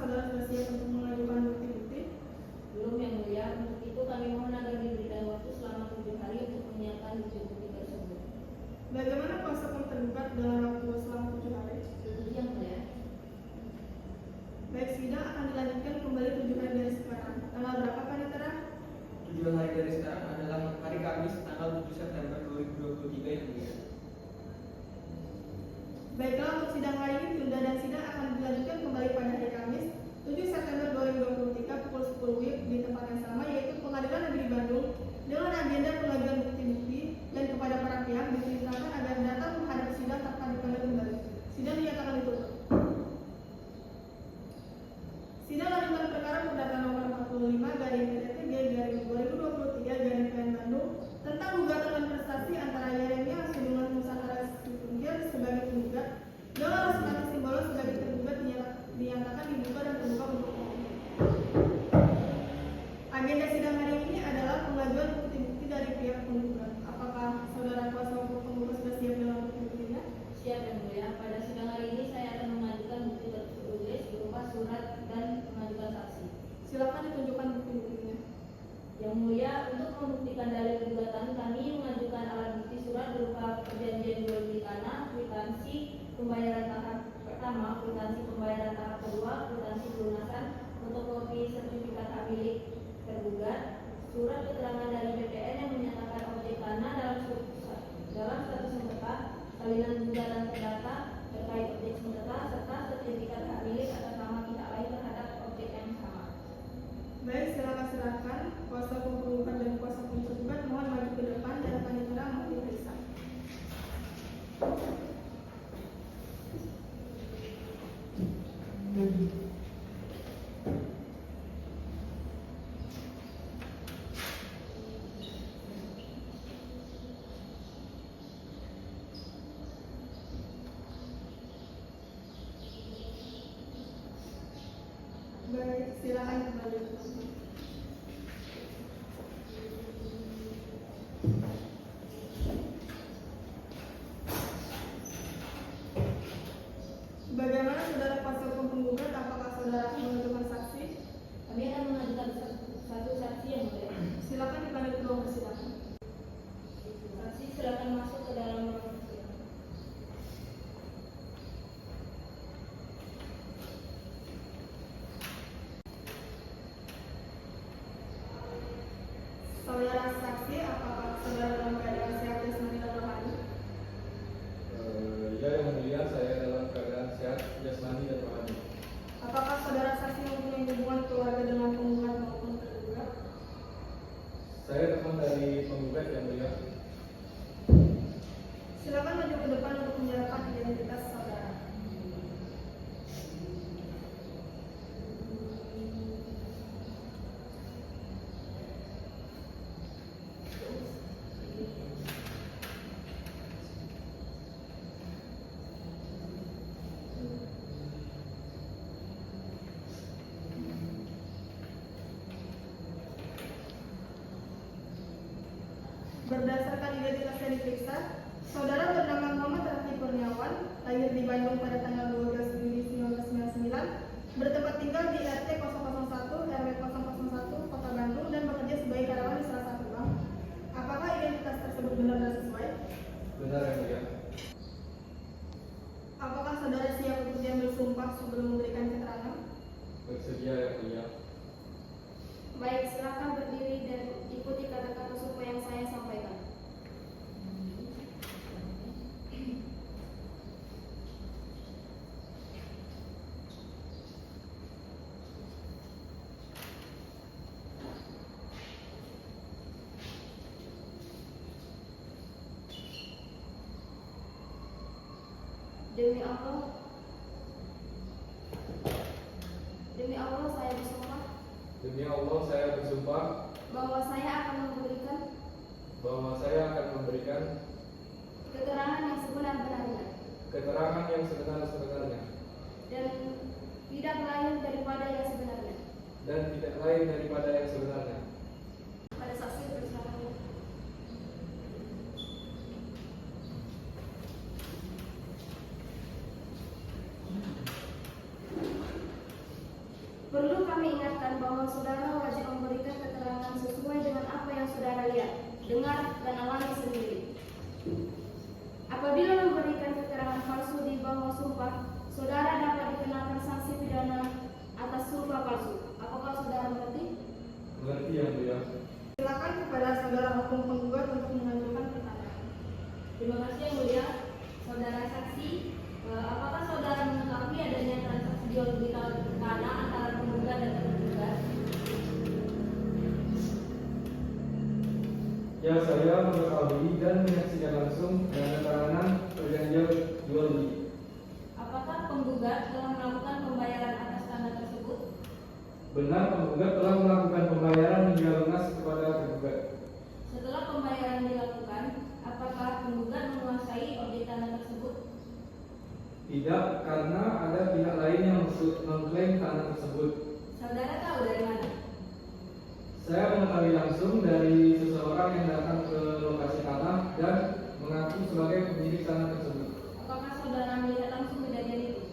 saudara sudah siap untuk mengajukan bukti-bukti? Belum yang mulia, untuk itu kami mohon agar diberikan waktu selama 7 hari untuk menyiapkan bukti-bukti tersebut. Bagaimana kuasa hukum tergugat dengan waktu selama 7 hari? Tentu yang mulia. Baik, sidang akan dilanjutkan kembali 7 hari dari sekarang. Tanggal berapa panitera? 7 hari dari sekarang adalah hari Kamis tanggal 7 September 2023 yang mulia. Baiklah, untuk sidang hari ini tunda dan sidang akan dilanjutkan kembali pada hari Kamis 7 September 2023 pukul 10 WIB di tempat yang sama, yaitu Pengadilan Negeri Bandung, dengan agenda pengajuan bukti-bukti dan kepada para pihak diperintahkan agar datang menghadap sidang tanpa dipanggil kembali. Sidang dinyatakan ditutup. Sidang lanjutan perkara perdata nomor 45 garing PTTG garing 2023 garing PN Bandung tentang gugatan dan prestasi antara Yeremia Hasibuan Nusantara Situmger sebagai penggugat dengan Rosmati Simbolo sebagai tergugat dinyatakan dibuka dan terbuka untuk umum. Agenda sidang hari ini adalah pengajuan bukti-bukti dari pihak penggugat. Apakah saudara kuasa hukum penggugat sudah siap dengan bukti-buktinya? Siap yang mulia, pada sidang hari ini saya akan mengajukan bukti tertulis berupa surat dan mengajukan saksi. Silakan ditunjukkan bukti-buktinya. Yang mulia, untuk membuktikan dalil gugatan kami mengajukan alat bukti surat berupa perjanjian jual beli tanah, kwitansi pembayaran tahap pertama, kwitansi pembayaran tahap kedua, kwitansi pelunasan, fotokopi sertifikat hak milik tergugat, surat keterangan dari BPN yang menyatakan objek tanah dalam status sengketa, salinan gugatan perdata terkait objek sengketa, serta sertifikat hak milik atas nama pihak lain terhadap objek yang sama. Baik, silakan kuasa hukum penggugat dan kuasa hukum tergugat mohon maju ke depan dan panitera mohon diperiksa. Baik, silakan kembali. Bagaimana saudara kuasa hukum penggugat? Apakah saudara akan mengajukan saksi? Kami akan mengajukan satu saksi yang mulia. Silakan dipanggil ke ruang persidangan. Saksi silakan masuk ke dalam ruang persidangan. Saudara saksi, apakah saudara dalam keadaan sehat jasmani dan rohani? Ya yang mulia, saya dalam keadaan sehat jasmani dan rohani. Apakah saudara saksi mempunyai hubungan keluarga dengan penggugat maupun tergugat? Saya teman dari penggugat yang mulia. Silakan maju ke depan untuk menyerahkan identitas saudara. Berdasarkan identitas yang diperiksa, saudara bernama Muhammad Rafi Kurniawan, lahir di Bandung pada tanggal 12 Juli 1999, bertempat tinggal di RT 001 RW 001 Kota Bandung dan bekerja sebagai karyawan di salah satu bank. Apakah identitas tersebut benar dan sesuai? Benar yang mulia. Apakah saudara siap untuk diambil sumpah sebelum memberikan keterangan? Bersedia yang mulia. Baik, silakan berdiri dan ikuti kata-kata sumpah yang saya sampaikan. Demi Allah saya bersumpah Demi Allah saya bersumpah bahwa saya akan memberikan keterangan yang sebenar-benarnya keterangan yang sebenar-benarnya dan tidak lain daripada yang sebenarnya. Pada saksi bersamaan. Perlu kami ingatkan bahwa saudara wajib memberikan keterangan sesuai dengan apa yang saudara lihat, dengar, dan alami sendiri. Apabila memberikan keterangan palsu di bawah sumpah, saudara dapat dikenakan sanksi pidana atas sumpah palsu. Apakah saudara mengerti? Mengerti yang mulia. Silakan kepada saudara hukum penggugat untuk mengajukan pertanyaan. Terima kasih yang mulia. Saudara saksi, apakah saudara mengetahui adanya transaksi jual beli tanah antara penggugat dan tergugat? Ya, saya mengetahui dan menyaksikan langsung tanda-tanganan perjanjian jual beli. Apakah penggugat telah melakukan pembayaran atas tanah tersebut? Benar, penggugat telah melakukan pembayaran hingga lunas kepada tergugat. Setelah pembayaran dilakukan, apakah penggugat menguasai objek tanah tersebut? Tidak, karena ada pihak lain yang mengklaim tanah tersebut. Saudara tahu dari mana? Saya mengetahui langsung dari seseorang yang datang ke lokasi tanah dan mengaku sebagai pemilik tanah tersebut. Apakah saudara melihat langsung kejadian itu?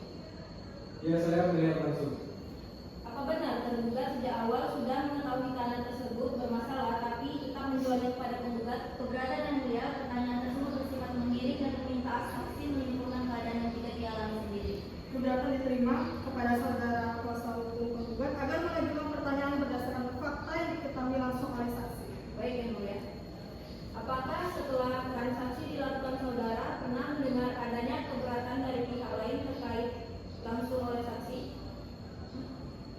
Ya, saya melihat langsung. Apa benar tergugat sejak awal sudah mengetahui tanah tersebut bermasalah tapi tetap menjualnya kepada penggugat? Keberadaan yang mulia, pertanyaan tersebut bersifat mengiring dan meminta saksi menyimpulkan keadaan yang tidak dialami sendiri. Keberatan diterima kepada saudara kuasa hukum penggugat agar mengajukan pertanyaan berdasarkan fakta yang diketahui langsung oleh saksi. Baik yang mulia. Apakah setelah transaksi dilakukan saudara pernah mendengar adanya keberatan dari pihak lain terkait langsung oleh saksi?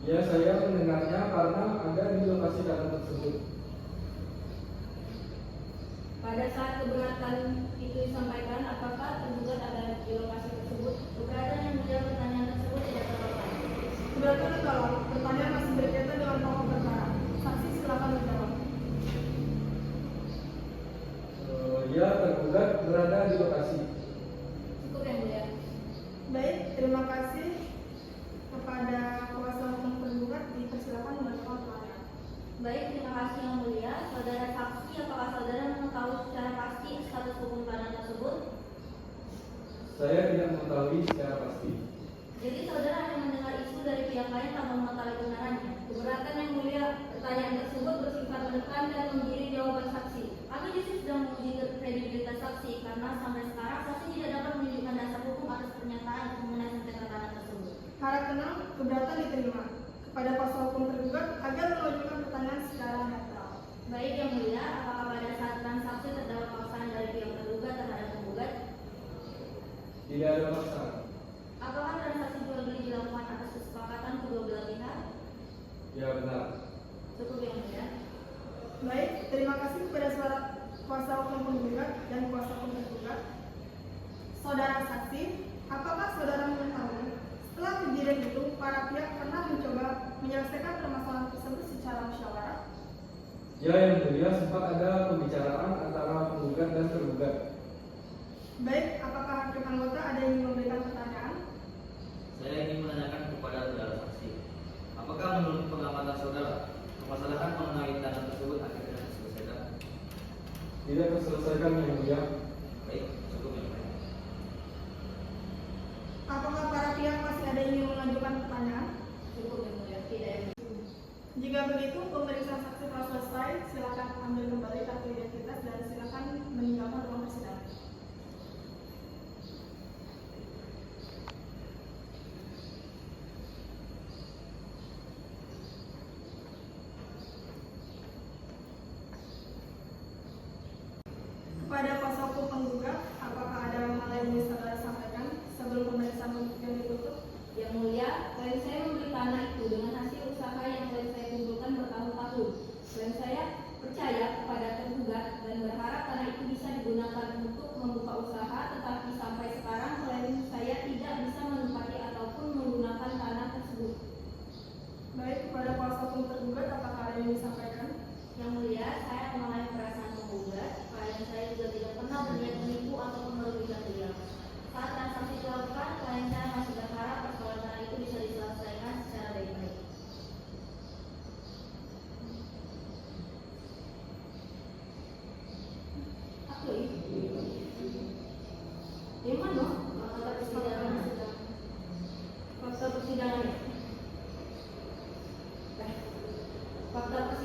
Ya, saya mendengarnya karena ada di lokasi tanah tersebut. Pada saat keberatan itu disampaikan, apakah tergugat ada di lokasi tersebut? Keberadaan yang mulia, pertanyaan tersebut tidak terlalu. Keberatan ditolak. Pertanyaan masih berkaitan dengan pokok perkara. Saksi silakan menjawab. Ya, tergugat berada di lokasi. Cukup yang mulia. Baik, terima kasih kepada kuasa hukum penggugat. Dipersilakan mengajukan pertanyaan. Baik, terima kasih yang mulia. Saudara saksi, apakah saudara mengetahui secara pasti status hukum tanah tersebut? Saya tidak mengetahui secara pasti. Jadi saudara hanya mendengar isu dari pihak lain tanpa mengetahui kebenarannya. Keberatan yang mulia, pertanyaan tersebut bersifat menekan dan menggiring jawaban saksi. Kami di sini sedang menguji kredibilitas saksi karena sampai sekarang saksi tidak dapat menunjukkan dasar hukum atas pernyataan mengenai sengketa tanah tersebut. Harap tenang, keberatan diterima kepada kuasa hukum tergugat agar mengajukan pertanyaan secara netral. Baik yang mulia, apakah pada saat transaksi terdapat paksaan dari pihak tergugat terhadap penggugat? Tidak ada paksaan. Apakah transaksi jual beli dilakukan atas kesepakatan kedua belah pihak? Ya, benar. Cukup yang mulia. Baik, terima kasih kepada suara kuasa hukum penggugat dan kuasa hukum tergugat. Saudara saksi, apakah saudara mengetahui setelah kejadian itu para pihak pernah mencoba menyelesaikan permasalahan tersebut secara musyawarah? Ya, yang mulia, sempat ada pembicaraan antara penggugat dan tergugat. Baik, apakah hakim anggota ada yang ingin memberikan pertanyaan? Saya ingin menanyakan kepada saudara saksi, apakah menurut pengamatan saudara permasalahan mengenai tanah tersebut akhirnya diselesaikan? Tidak terselesaikan yang mulia. Baik, cukup yang mulia. Apakah para pihak masih ada yang ingin mengajukan pertanyaan? Cukup yang mulia. Tidak yang mulia. Jika begitu, pemeriksaan saksi telah selesai. Silakan ambil kembali kartu identitas dan silakan meninggalkan ruang persidangan. Kepada kuasa hukum penggugat, apakah ada hal lain yang saudara sampaikan sebelum pemeriksaan pembuktian ditutup? Yang mulia, klien saya membeli tanah itu dengan hasil usaha yang klien saya kumpulkan bertahun-tahun. Klien saya percaya kepada tergugat dan berharap tanah itu bisa digunakan untuk membuka usaha, tetapi sampai sekarang klien saya tidak bisa menempati ataupun menggunakan tanah tersebut. Baik, kepada kuasa hukum tergugat, apakah ada yang disampaikan? Yang mulia, saya memahami perasaan penggugat. Klien saya juga tidak pernah berniat menipu ataupun merugikan dia. Saat transaksi dilakukan, klien saya masih berharap persoalan tanah itu bisa diselesaikan secara baik-baik. Aku di mana? Fakta persidangan. Fakta persidangan.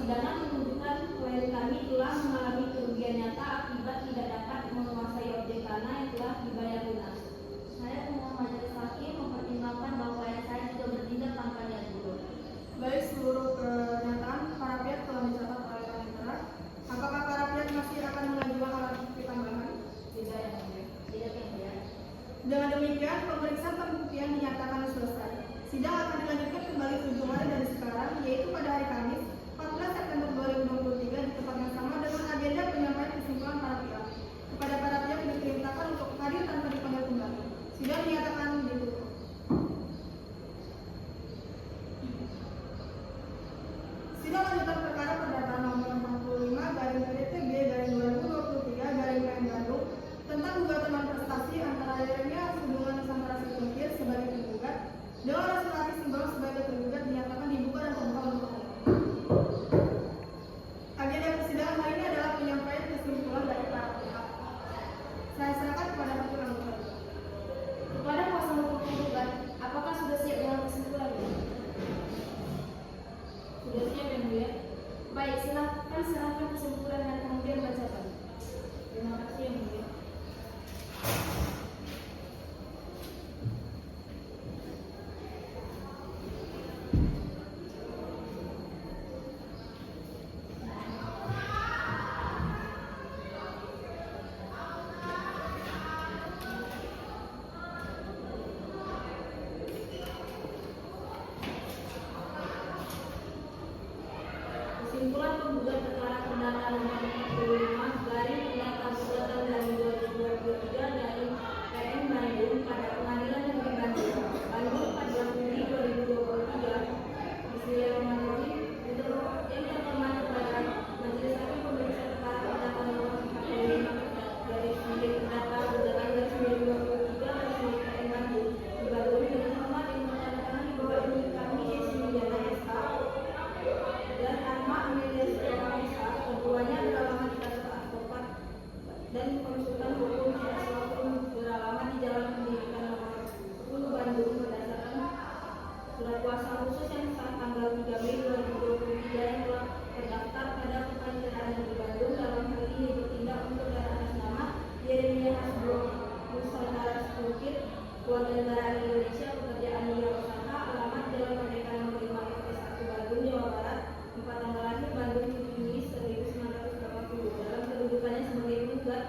Persidangan menunjukkan klien kami telah mengalami kerugian nyata akibat tidak dapat menguasai objek tanah yang telah dibayar lunas. Saya pemohon majelis hakim mempertimbangkan bahwa klien saya juga bertindak tanpa niat buruk. Baik, seluruh pernyataan para pihak telah dicatat oleh panitera. Apakah para pihak masih akan mengajukan alat bukti tambahan? Tidak yang mulia. Tidak yang mulia. Dengan demikian, pemeriksaan pembuktian dinyatakan selesai. Sidang akan dilanjutkan kembali 7 hari dari sekarang, yaitu pada hari Kamis, 14 September 2023 di tempat yang sama dengan agenda penyampaian kesimpulan para pihak. Kepada para pihak diperintahkan untuk hadir tanpa dipanggil kembali. Sidang dinyatakan ditutup. Sidang lanjutan perkara perdata nomor 45 garing PDTG garing 2023 garing PN Bandung tentang gugatan non prestasi antara Yeremia Hubungan Nusantara Sekuritir sebagai tergugat dengan Laki Simbang sebagai tergugat dinyatakan dibuka dan terbuka untuk umum. Agenda persidangan hari ini adalah penyampaian kesimpulan dari para pihak. Saya serahkan kepada hakim anggota. Kepada kuasa hukum penggugat, apakah sudah siap dengan kesimpulannya? Sudah siap yang mulia. Baik, silakan serahkan kesimpulan dan kemudian bacakan. Terima kasih yang mulia. Kesimpulan penggugat perkara perdata nomor 45 garing perdata gugatan dari 2023 dari PN Bandung pada Pengadilan Negeri Bandung 14 Juli 2023. Bismillahirrahmanirrahim. Yang terhormat kepada Majelis Hakim Pemeriksa Perkara Perdata nomor 45 dari Sudin Perdata Gugatan dari 2023 dari Sudin PN Bandung dibaduri dengan hormat yang menandatangani bahwa ini kami Yesi Widiana SK dan Arma Amelia Setiawanisa, keduanya beralamat di kantor advokat dan konsultan hukum tidak selalu beralamat di Jalan Pendidikan nomor 10 Bandung berdasarkan surat kuasa khusus yang sah tanggal 3 Mei 2023 yang telah terdaftar pada Kepaniteraan Negeri Bandung dalam hal ini bertindak untuk dan atas nama Yeremia Hubungan Nusantara Sekuritir, warga negara Indonesia, pekerjaan wirausaha, alamat Jalan Merdeka nomor 5 RS 1 Bandung, Jawa Barat, 4 tanggal lahir Bandung 7 Juni 1980. Dalam kedudukannya sebagai penggugat,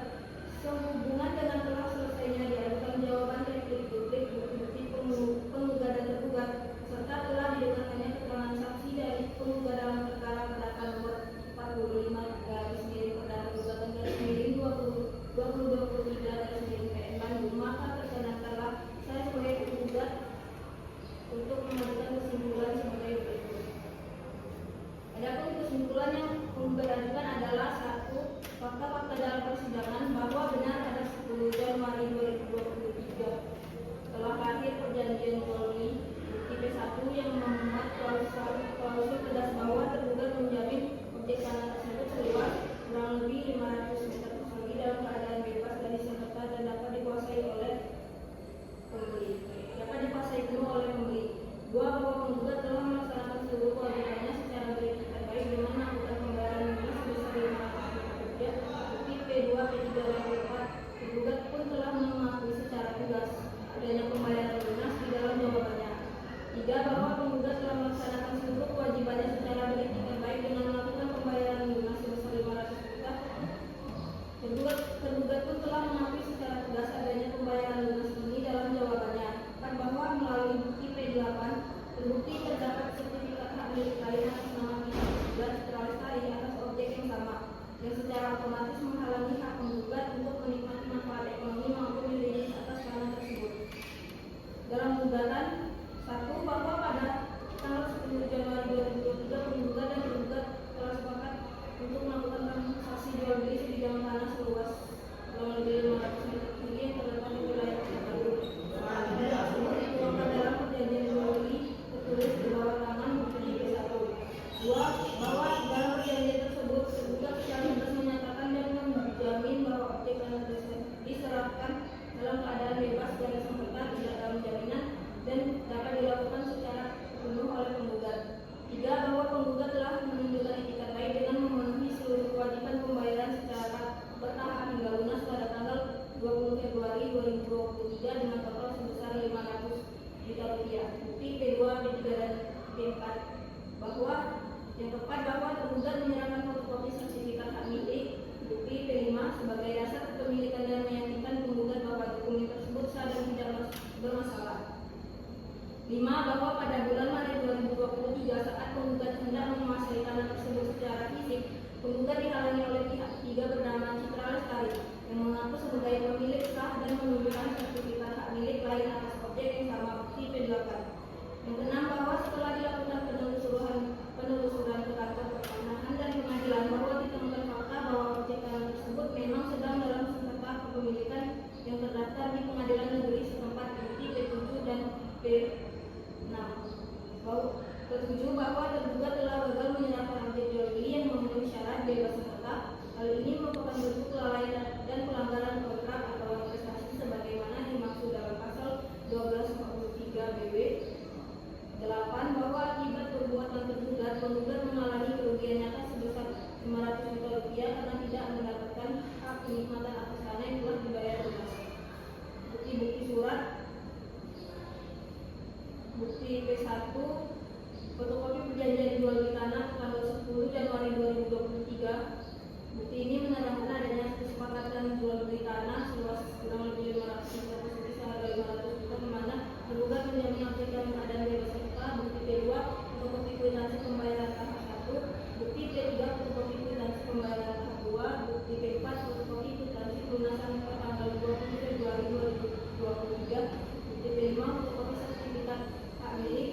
sehubungan dengan telah selesainya diajukan jawaban replik duplik bukti-bukti penggugat dan tergugat, serta telah didengarkannya keterangan saksi dari penggugat dalam perkara perdata nomor 45 garis miring perdata gugatan garis miring 2023 garis miring PN Bandung, maka tercanangkanlah saya sebagai penggugat untuk mengajukan kesimpulan sebagai berikut. Adapun kesimpulan yang penggugat ajukan adalah 1. Fakta-fakta dalam persidangan bahwa benar pada 10 Januari 2023 telah lahir perjanjian jual beli bukti P1 yang memuat klausul tegas bahwa tergugat menjamin objek tanah tersebut seluas kurang lebih 500 meter persegi dalam keadaan bebas dari sengketa dan dapat dikuasai oleh pembeli. Dapat dikuasai penuh oleh pembeli. 2. Bahwa penggugat telah melaksanakan seluruh kewajibannya secara beretikat baik dengan melakukan pembayaran lunas sebesar 500 rupiah. Bukti P2, P3, dan P4. Penggugat pun telah mengakui secara tegas adanya pembayaran lunas di dalam jawabannya. 3. Bahwa penggugat telah melaksanakan seluruh kewajibannya secara beretikat baik dengan melakukan pembayaran lunas sebesar 500 rupiah. Tergugat pun telah mengakui secara tegas adanya pembayaran lunas ini dalam jawabannya. 4. Bahwa melalui bukti P8 terbukti terdapat sertifikat hak milik lain atas nama pihak Citra Lestari atas objek yang sama, yang secara otomatis menghalangi hak penggugat untuk menikmati manfaat ekonomi maupun yuridis atas tanah tersebut. Dalam gugatan 1. Bahwa pada tanggal 10 Januari 2023 penggugat dan tergugat telah sepakat untuk melakukan transaksi jual beli sebidang tanah seluas kurang lebih 500 meter persegi yang terdapat di wilayah Bandung. Dalam perjanjian jual beli tertulis di bawah tangan bukti P1. 2. Bahwa dalam perjanjian tersebut tergugat secara tegas menyatakan dan menjamin bahwa objek tanah 3 dan B4 bahwa yang keempat bahwa tergugat menyerahkan fotokopi sertifikat hak milik bukti P5 sebagai dasar kepemilikan dan meyakinkan penggugat bahwa dokumen tersebut sah dan tidak bermasalah. 5. Bahwa pada bulan Maret 2023 saat penggugat hendak menguasai tanah tersebut secara fisik, penggugat dihalangi oleh pihak ketiga bernama Citra Lestari yang mengaku sebagai pemilik sah dan menunjukkan sertifikat hak milik lain atas objek yang sama bukti P8. Yang keenam, bahwa setelah dilakukan penelusuran ke kantor pertanahan dan pengadilan bahwa ditemukan fakta bahwa objek tanah tersebut memang sedang dalam sengketa kepemilikan yang terdaftar di pengadilan negeri setempat bukti P7 dan P6. Ketujuh, bahwa tergugat telah gagal menyerahkan objek jual beli yang memenuhi syarat bebas sengketa. Hal ini merupakan bentuk kelalaian dan pelanggaran kontrak atau investasi sebagaimana dimaksud dalam pasal 1243 BW. 8. Bahwa akibat perbuatan tergugat, penggugat mengalami kerugian nyata sebesar 500 juta rupiah karena tidak mendapatkan hak kenikmatan atas tanah yang telah dibayar lunas. Bukti-bukti surat, bukti P1, fotokopi perjanjian jual beli tanah tanggal 10 Januari 2023. Bukti ini menerangkan adanya kesepakatan jual beli tanah seluas kurang lebih 500 juta persegi seharga 500 juta, di mana tergugat menjamin objek dalam keadaan bebas sengketa. Bukti P2, fotokopi kwitansi pembayaran tahap 1. Bukti P3, fotokopi kwitansi pembayaran tahap 2. Bukti P4, fotokopi kwitansi pelunasan per tanggal 20 Februari 2023. Bukti P5, fotokopi sertifikat hak milik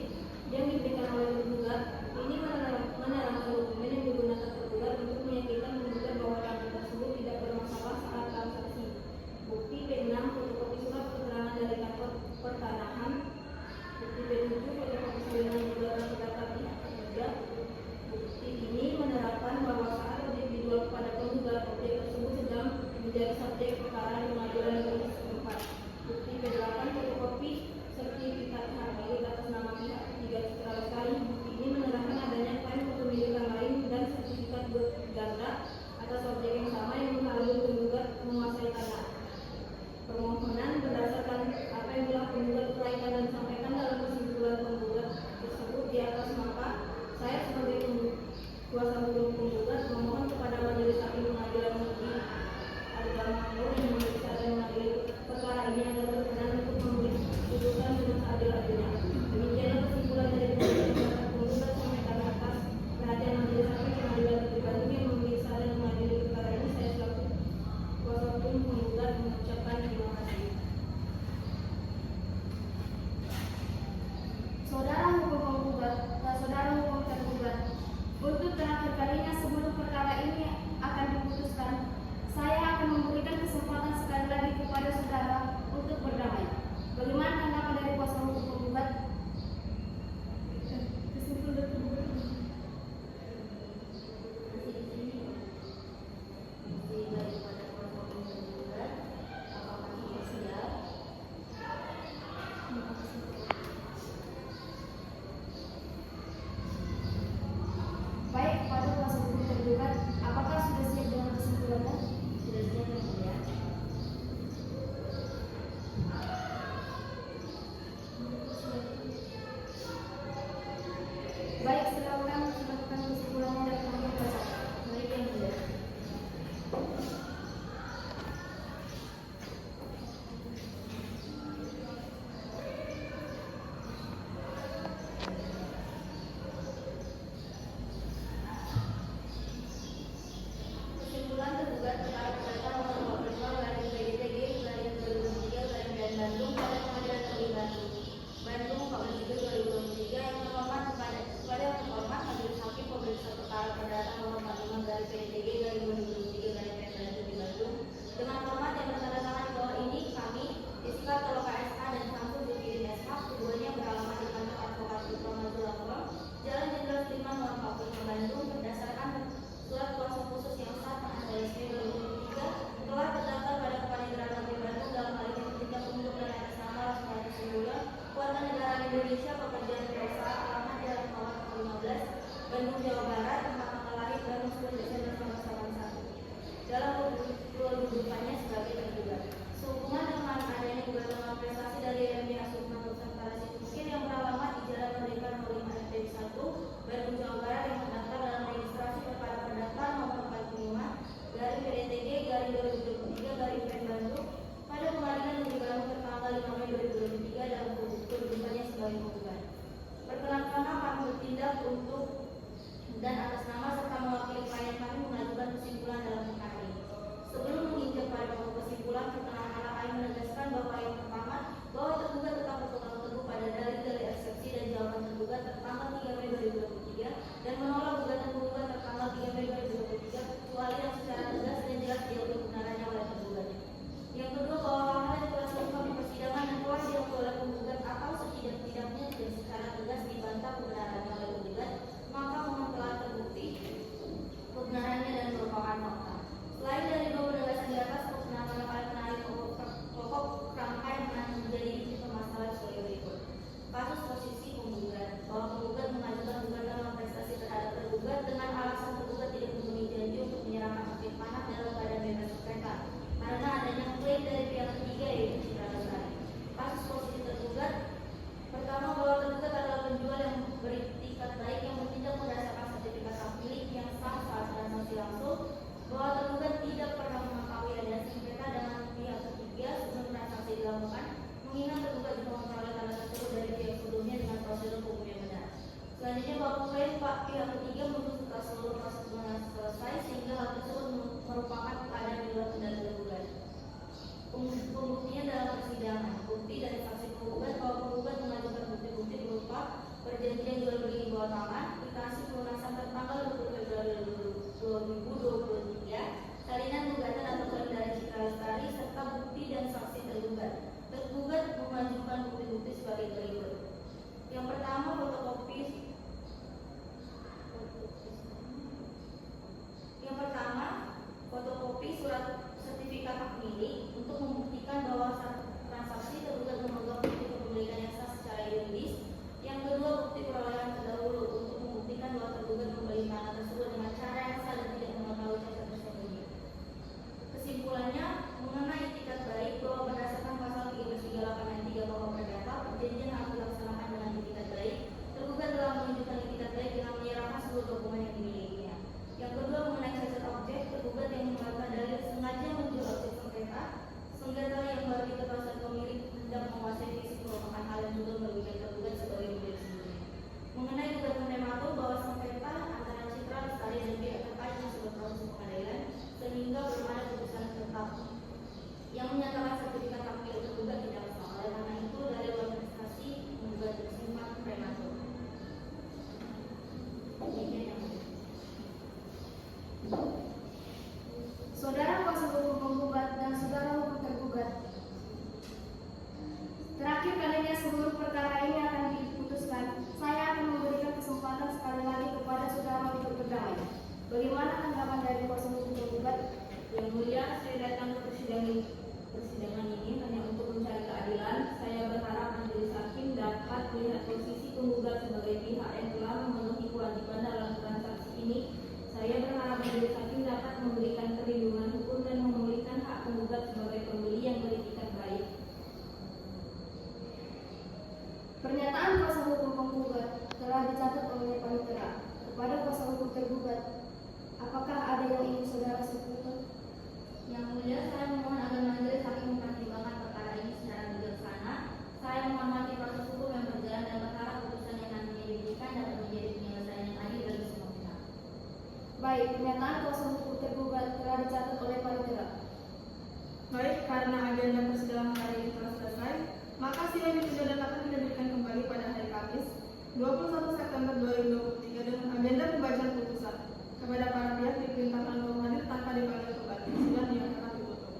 yang diberikan oleh tergugat. Ini menerangkan dokumen yang digunakan tergugat untuk meyakinkan penggugat bahwa tanah tersebut tidak bermasalah saat transaksi. Bukti P6, fotokopi surat keterangan dari kantor pertanahan. Bukti P7, fotokopi salinan gugatan perdata pihak ketiga. Bukti ini menerangkan bahwa saat objek dijual kepada penggugat, objek tersebut sedang menjadi subjek perkara di pengadilan negeri setempat. Bukti P8, fotokopi sertifikat hak milik atas nama pihak ketiga Citra Lestari. Bukti ini menerangkan adanya klaim kepemilikan lain dan sertifikat berganda atas objek yang sama yang menghalangi penggugat menguasai tanah. Permohonan berdasarkan apa yang telah penggugat uraikan dan disampaikan dalam kesimpulan penggugat tersebut di atas, maka saya sebagai kuasa hukum penggugat memohon kepada Majelis Hakim Pengadilan Negeri Argamangor yang memeriksa dan mengadili perkara ini agar berkenan untuk memberi putusan dengan seadil-adilnya. Demikianlah kesimpulan dari penggugat sampaikan atas perhatian Majelis Hakim Pengadilan Negeri Bandung yang memeriksa dan mengadili perkara ini. Saya selaku kuasa hukum penggugat mengucapkan terima kasih. Sore 45 FPI 1 Bandung Jawa Barat yang terdaftar dalam registrasi perkara perdata nomor 45 garing PDTG garing 2023 garing PN Bandung pada Pengadilan Negeri Bandung tertanggal 5 Mei 2023 dalam kedudukannya sebagai penggugat. Perkenalkan kami bertindak untuk dan atas nama serta mewakili klien kami mengajukan kesimpulan dalam perkara ini. Sebelum menginjak pada pokok kesimpulan, perkenalkan kami menegaskan bahwa yang pertama, bahwa tergugat tetap berpegang teguh pada dalil-dalil eksepsi dan jawaban tergugat tertanggal 3 Mei 2023 dan menolak gugatan penggugat tertanggal 3 Mei 2023 kecuali yang secara tegas dan jelas diakui kebenarannya oleh tergugat. Yang kedua, bahwa hal-hal yang telah terungkap di persidangan yang telah diakui oleh penggugat atau setidak-tidaknya dan secara tegas dibantah kebenarannya oleh penggugat, maka memang telah terbukti kebenarannya dan merupakan fakta. Selain dari dua penegasan di atas, perkenalkan kalian menarik pokok kerangka yang pernah menjadi inti permasalahan sebagai berikut. Kasus posisi penggugat, bahwa penggugat mengajukan gugatan dalam prestasi terhadap tergugat dengan alasan tergugat tidak memenuhi janji untuk menyerahkan aktif tanah dalam keadaan bebas sengketa karena adanya klaim dari pihak ketiga yaitu Citra Lestari. Kasus posisi tergugat, pertama bahwa tergugat adalah penjual yang beritikat baik yang bertindak berdasarkan sertifikat hak milik yang sah saat transaksi langsung, bahwa tergugat tidak pernah mengetahui adanya sengketa dengan pihak ketiga sebelum transaksi dilakukan, mengingat tergugat juga memperoleh tanda tersebut dari pihak sebelumnya dengan prosedur hukum yang benar. Selanjutnya bahwa klaim pihak ketiga menuntut setelah seluruh proses selesai sehingga hal tersebut merupakan keadaan di luar kendali tergugat. Pembuktian dalam persidangan, bukti dari saksi penggugat bahwa penggugat mengajukan bukti-bukti berupa perjanjian jual beli di bawah tangan, dikasih pelunasan tertanggal 20 Februari 2023, salinan gugatan atau klaim dari Citra Lestari serta bukti dan saksi tergugat. Tergugat mengajukan bukti-bukti sebagai berikut. Yang pertama, fotokopi surat sertifikat hak milik untuk membuktikan bahwa transaksi tergugat memegang bukti kepemilikan yang sah secara yuridis. Yang kedua, bukti perolehan terdahulu untuk membuktikan bahwa tergugat membeli tanah tersebut dengan cara yang sah dan tidak mengetahui cacat tersembunyi. Kesimpulannya, mengenai itikat baik bahwa berdasarkan pasal 338 ayat 3 KUH Perdata, perjanjian harus dilaksanakan dengan itikat baik. Tergugat telah menunjukkan itikat baik dengan menyerahkan seluruh dokumen yang dimilikinya. Yang kedua, mengenai cacat objek, tergugat yang menggunakan dalil sengaja menjual objek sengketa yang baru diketahui pemilik hendak menguasai fisik merupakan hal yang juga merugikan tergugat sebagai pemilik sendiri. Mengenai gugatan prematur bahwa sengketa antara Citra Lestari dan pihak terkait masih berproses pengadilan sehingga belum ada putusan tetap yang menyatakan sertifikat hak milik tergugat tidak sah. Oleh karena itu, dari luar prestasi menggugat bersifat prematur. Saudara kuasa hukum penggugat dan saudara hukum tergugat, terakhir kalinya seluruh perkara ini akan diputuskan. Saya akan memberikan kesempatan sekali lagi kepada saudara untuk berdamai. Bagaimana tanggapan dari kuasa hukum tergugat? Yang mulia, saya datang ke persidangan ini hanya untuk mencari keadilan. Saya berharap majelis hakim dapat melihat posisi penggugat sebagai pihak yang telah memenuhi kewajiban dalam transaksi ini. Saya berharap majelis hakim dapat memberikan perlindungan hukum dan memulihkan hak penggugat sebagai pembeli yang beritikat baik. Pernyataan kuasa hukum penggugat telah dicatat oleh panitera. Kepada kuasa hukum tergugat, apakah ada yang ingin saudara sebutkan? Yang mulia, saya memohon agar majelis hakim mempertimbangkan perkara ini secara bijaksana. Saya menghormati proses hukum yang berjalan dan berharap putusan yang nantinya diberikan dapat menjadi penyelesaian yang adil bagi semua pihak. Baik, pernyataan kuasa hukum tergugat telah dicatat oleh panitera. Baik, karena agenda persidangan hari ini telah selesai, maka sidang ditunda dan akan dilanjutkan kembali pada hari Kamis 21 September 2023 dengan agenda pembacaan putusan. Kepada para pihak diperintahkan untuk hadir tanpa dipanggil kembali. Sidang dinyatakan ditutup.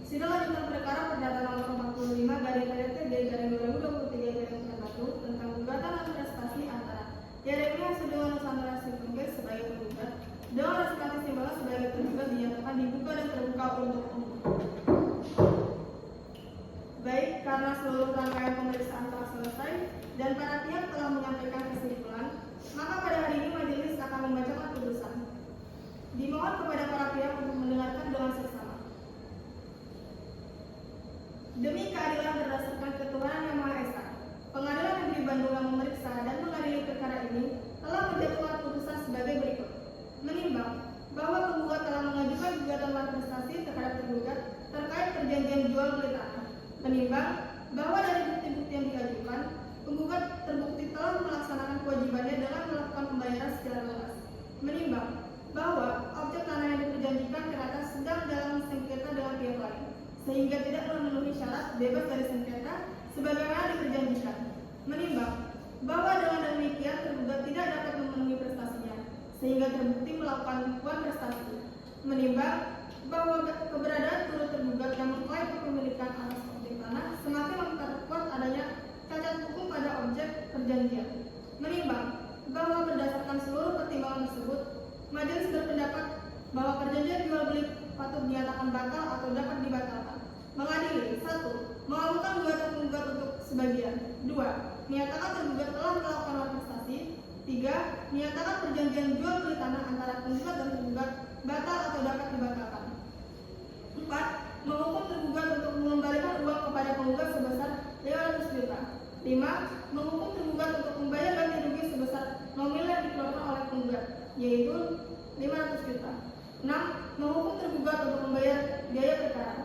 Sidang lanjutan perkara perdata nomor 45 garing PDTG garing 2023 garing 41 tentang gugatan atau prestasi antara Yeremia Sudewa Nusantara Sirkunkes sebagai penggugat dengan Resikasi Simbalas sebagai tergugat dinyatakan dibuka dan terbuka untuk umum. Baik, karena seluruh rangkaian pemeriksaan telah selesai dan para pihak telah menyampaikan kesimpulan, maka pada hari ini majelis akan membacakan putusan. Dimohon kepada para pihak untuk mendengarkan dengan seksama. Demi keadilan berdasarkan bebas dari sengketa sebagaimana diperjanjikan. Menimbang bahwa dengan demikian tergugat tidak dapat memenuhi prestasinya sehingga terbukti melakukan prestasi. Menimbang bahwa keberadaan turut tergugat yang mengklaim kepemilikan atas objek tanah semakin memperkuat adanya cacat hukum pada objek perjanjian. Menimbang bahwa berdasarkan seluruh pertimbangan tersebut, majelis berpendapat bahwa perjanjian jual beli patut dinyatakan batal atau dapat dibatalkan. Mengadili 1. Mengabulkan gugatan penggugat untuk sebagian. 2. Menyatakan tergugat telah melakukan prestasi. 3. Menyatakan perjanjian jual beli tanah antara penggugat dan tergugat batal atau dapat dibatalkan. 4. Menghukum tergugat untuk mengembalikan uang kepada penggugat sebesar 500 juta. 5. Menghukum tergugat untuk membayar ganti rugi sebesar nominal yang dikeluarkan oleh penggugat, yaitu 500 juta. 6. Menghukum tergugat untuk membayar biaya perkara.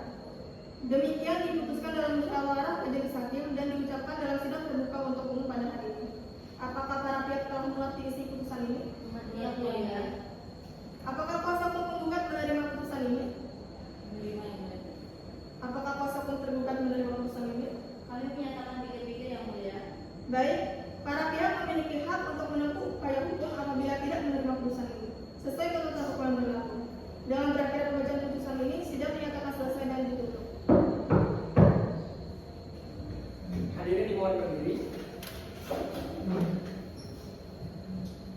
Demikian diputuskan dalam musyawarah majelis hakim dan diucapkan dalam sidang terbuka untuk umum pada hari ini. Apakah para pihak telah mengerti isi putusan ini? Iya, Mulia. Apakah kuasa hukum penggugat menerima putusan ini? Menerima, Yang Mulia. Apakah kuasa hukum tergugat menerima putusan ini? Kami menyatakan pikir-pikir, Yang Mulia. Baik, para pihak memiliki hak untuk menempuh upaya hukum apabila tidak menerima putusan ini, sesuai ketentuan hukum yang berlaku. Dengan berakhir pembacaan putusan ini, sidang dinyatakan selesai dan ditutup. Hadirin dimohon berdiri.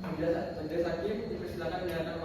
Majelis hakim dipersilakan menyatakan